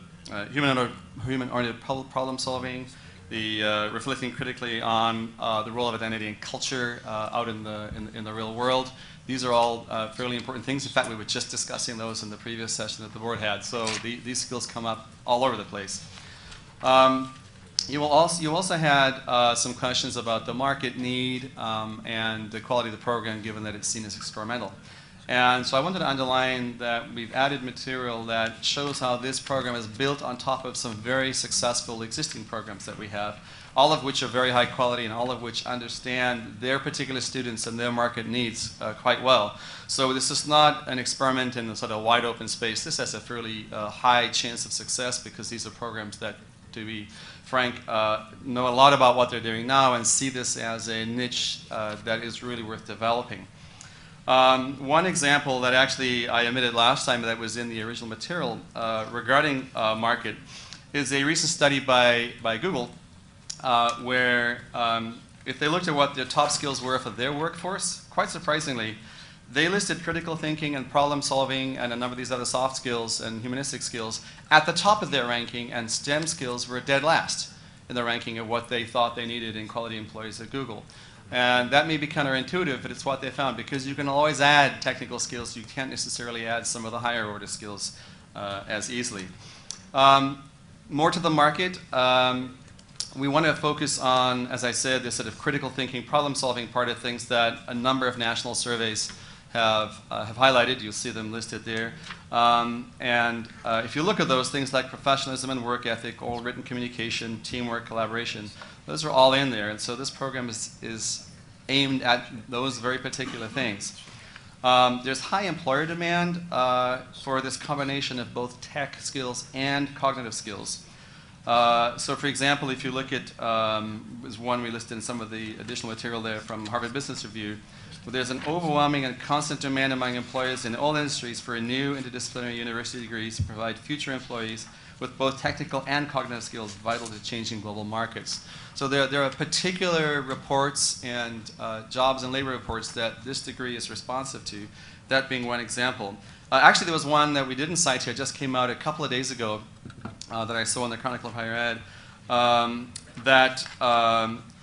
Speaker 19: human-oriented problem solving, the reflecting critically on the role of identity and culture out in the real world. These are all fairly important things. In fact, we were just discussing those in the previous session that the board had. So these skills come up all over the place. You also had some questions about the market need and the quality of the program, given that it's seen as experimental. And so I wanted to underline that we've added material that shows how this program is built on top of some very successful existing programs that we have, all of which are very high quality and all of which understand their particular students and their market needs quite well. So this is not an experiment in a sort of wide open space. This has a fairly high chance of success because these are programs that to be frank, know a lot about what they're doing now and see this as a niche that is really worth developing. One example that actually I omitted last time that was in the original material regarding market is a recent study by Google where if they looked at what the top skills were for their workforce, quite surprisingly, they listed critical thinking and problem solving and a number of these other soft skills and humanistic skills at the top of their ranking, and STEM skills were dead last in the ranking of what they thought they needed in quality employees at Google. And that may be counterintuitive, but it's what they found, because you can always add technical skills. You can't necessarily add some of the higher order skills as easily. More to the market, we want to focus on, as I said, this sort of critical thinking, problem solving part of things that a number of national surveys have highlighted. You'll see them listed there. If you look at those things like professionalism and work ethic, oral written communication, teamwork, collaboration, those are all in there. And so this program is aimed at those very particular things. There's high employer demand for this combination of both tech skills and cognitive skills. So for example, if you look at, there's one we listed in some of the additional material there from Harvard Business Review, where there's an overwhelming and constant demand among employers in all industries for new interdisciplinary university degrees to provide future employees with both technical and cognitive skills vital to changing global markets. So there are particular reports and jobs and labor reports that this degree is responsive to, that being one example. Actually, there was one that we didn't cite here, just came out a couple of days ago that I saw in the Chronicle of Higher Ed, that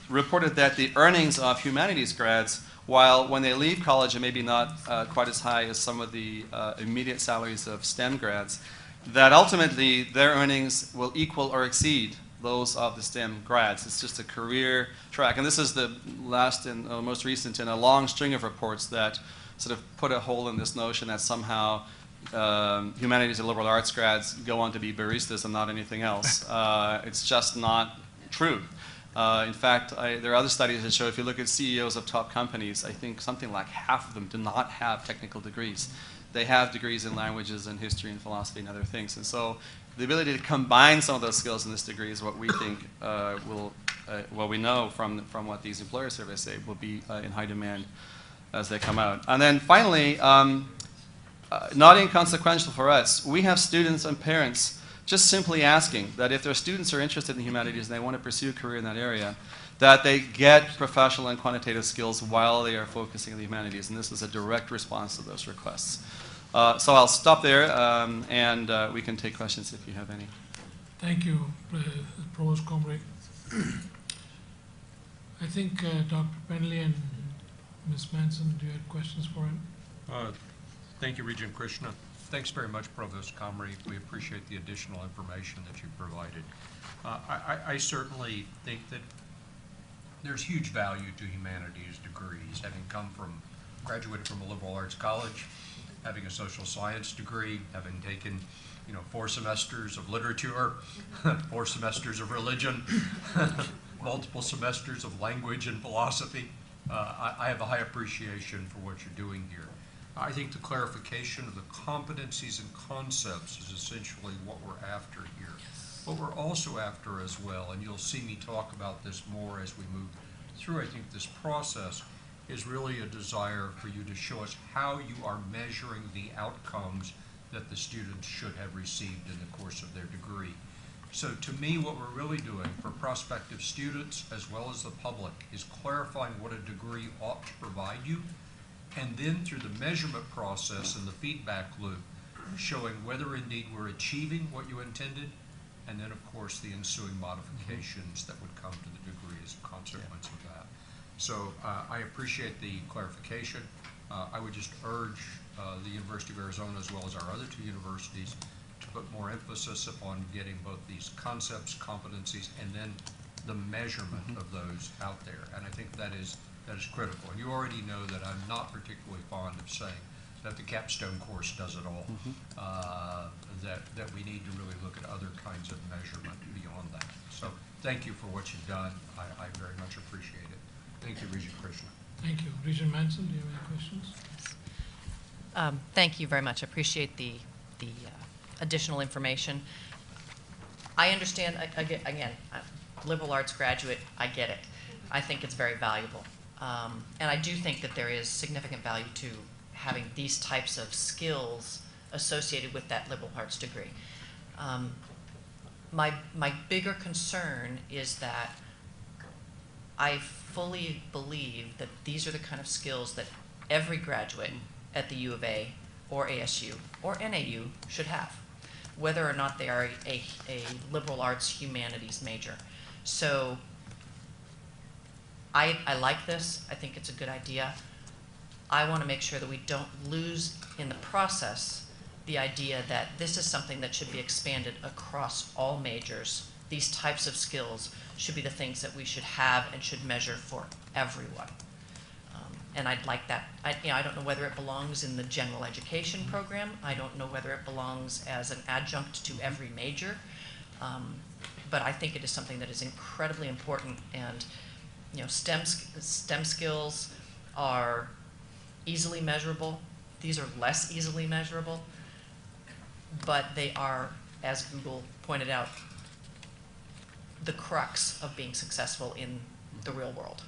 Speaker 19: reported that the earnings of humanities grads, while when they leave college it may be not quite as high as some of the immediate salaries of STEM grads, that ultimately their earnings will equal or exceed those of the STEM grads. It's just a career track. And this is the last and most recent in a long string of reports that sort of put a hole in this notion that somehow humanities and liberal arts grads go on to be baristas and not anything else. It's just not true. In fact, there are other studies that show if you look at CEOs of top companies, I think something like half of them do not have technical degrees. They have degrees in languages and history and philosophy and other things. And so the ability to combine some of those skills in this degree is what we think what we know from what these employer surveys say will be in high demand as they come out. And then finally, not inconsequential for us, we have students and parents just simply asking that if their students are interested in humanities and they want to pursue a career in that area, that they get professional and quantitative skills while they are focusing on the humanities. And this is a direct response to those requests. So I'll stop there, and we can take questions if you have any.
Speaker 17: Thank you, Provost Comrie. I think Dr. Penley and Ms. Manson, do you have questions for him?
Speaker 11: Thank you, Regent Krishna. Thanks very much, Provost Comrie. We appreciate the additional information that you provided. I certainly think that there's huge value to humanities degrees, having graduated from a liberal arts college, having a social science degree, having taken 4 semesters of literature, 4 semesters of religion, multiple semesters of language and philosophy. I have a high appreciation for what you're doing here. I think the clarification of the competencies and concepts is essentially what we're after here. What we're also after as well, and you'll see me talk about this more as we move through, I think, this process, is really a desire for you to show us how you are measuring the outcomes that the students should have received in the course of their degree. So to me, what we're really doing for prospective students as well as the public is clarifying what a degree ought to provide you, and then through the measurement process and the feedback loop, showing whether indeed we're achieving what you intended, and then of course the ensuing modifications that would come to the degree as a consequence of that. So I appreciate the clarification. I would just urge the University of Arizona as well as our other 2 universities to put more emphasis upon getting both these concepts, competencies, and then the measurement of those out there. And I think that is critical. And you already know that I'm not particularly fond of saying that the capstone course does it all, that we need to really look at other kinds of measurement beyond that. So thank you for what you've done. I very much appreciate it. Thank you, Regent Krishna.
Speaker 17: Thank you. Regent Manson, do you have any questions?
Speaker 10: Thank you very much. I appreciate the additional information. I understand, again, liberal arts graduate, I get it. I think it's very valuable. And I do think that there is significant value to having these types of skills associated with that liberal arts degree. My bigger concern is that I fully believe that these are the kind of skills that every graduate at the U of A or ASU or NAU should have, whether or not they are a liberal arts humanities major. So I like this. I think it's a good idea. I want to make sure that we don't lose in the process the idea that this is something that should be expanded across all majors. These types of skills should be the things that we should have and should measure for everyone. And I'd like that. I don't know whether it belongs in the general education program. I don't know whether it belongs as an adjunct to every major. But I think it is something that is incredibly important. And STEM skills are easily measurable. These are less easily measurable. But they are, as Google pointed out, the crux of being successful in the real world.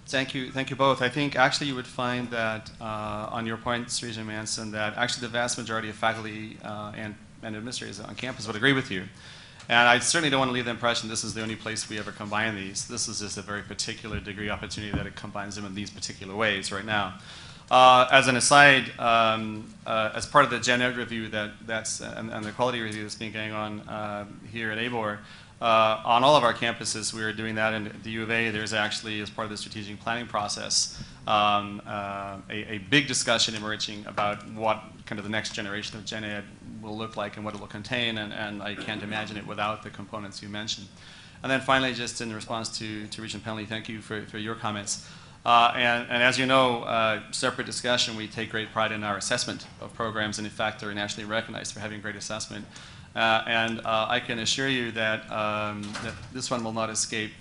Speaker 19: Thank you both. I think actually you would find that on your point, Regent Manson, that actually the vast majority of faculty and administrators on campus would agree with you. And I certainly don't want to leave the impression this is the only place we ever combine these. This is just a very particular degree opportunity that it combines them in these particular ways right now. As an aside, as part of the Gen Ed review that's and the quality review that's been going on here at ABOR, on all of our campuses, we are doing that. In the U of A, there's actually, as part of the strategic planning process, a big discussion emerging about what kind of the next generation of Gen Ed will look like and what it will contain, and I can't imagine it without the components you mentioned. And then finally, just in response to Regent Penley, thank you for your comments. And as you know, separate discussion, we take great pride in our assessment of programs, and in fact are nationally recognized for having great assessment. And I can assure you that, that this one will not escape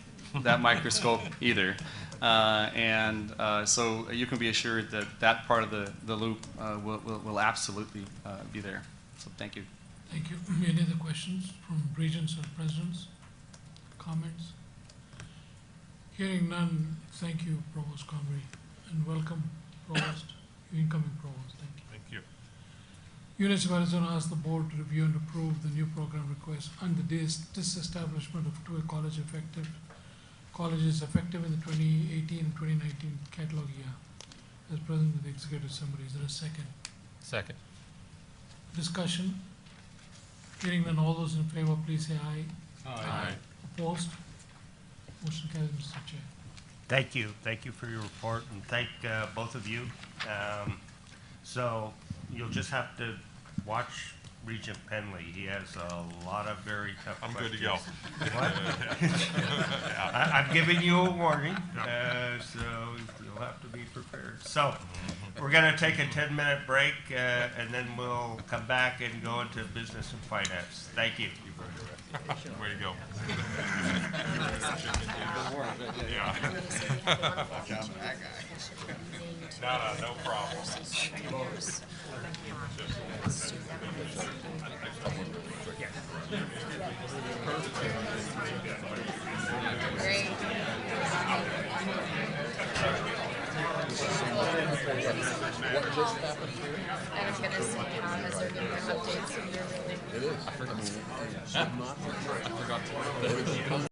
Speaker 19: that microscope either. So you can be assured that that part of the loop will absolutely be there. So thank you.
Speaker 17: Thank you. Any other questions from regents or presidents? Comments? Hearing none, thank you, Provost Convery, and welcome, Provost, incoming Provost. Thank you.
Speaker 11: Thank you.
Speaker 17: University of Arizona asked the board to review and approve the new program request and the disestablishment of two colleges effective in the 2018-2019 catalog year, as present in the executive summary. Is there a second?
Speaker 5: Second.
Speaker 17: Discussion. Hearing none, all those in favor, please say aye.
Speaker 11: Aye.
Speaker 17: Opposed? Motion carries, Mr. Chair.
Speaker 1: Thank you. Thank you for your report, and thank both of you. So you'll just have to watch Regent Penley. He has a lot of very tough questions.
Speaker 11: I'm good to go.
Speaker 1: What? I'm giving you a warning, so you'll have to be prepared. So we're going to take a 10-minute break, and then we'll come back and go into business and finance. Thank you.
Speaker 11: Way to go. No problem.
Speaker 2: Great.
Speaker 9: What just happened here?
Speaker 6: I was gonna say, has there been updates?
Speaker 9: It is. I forgot to.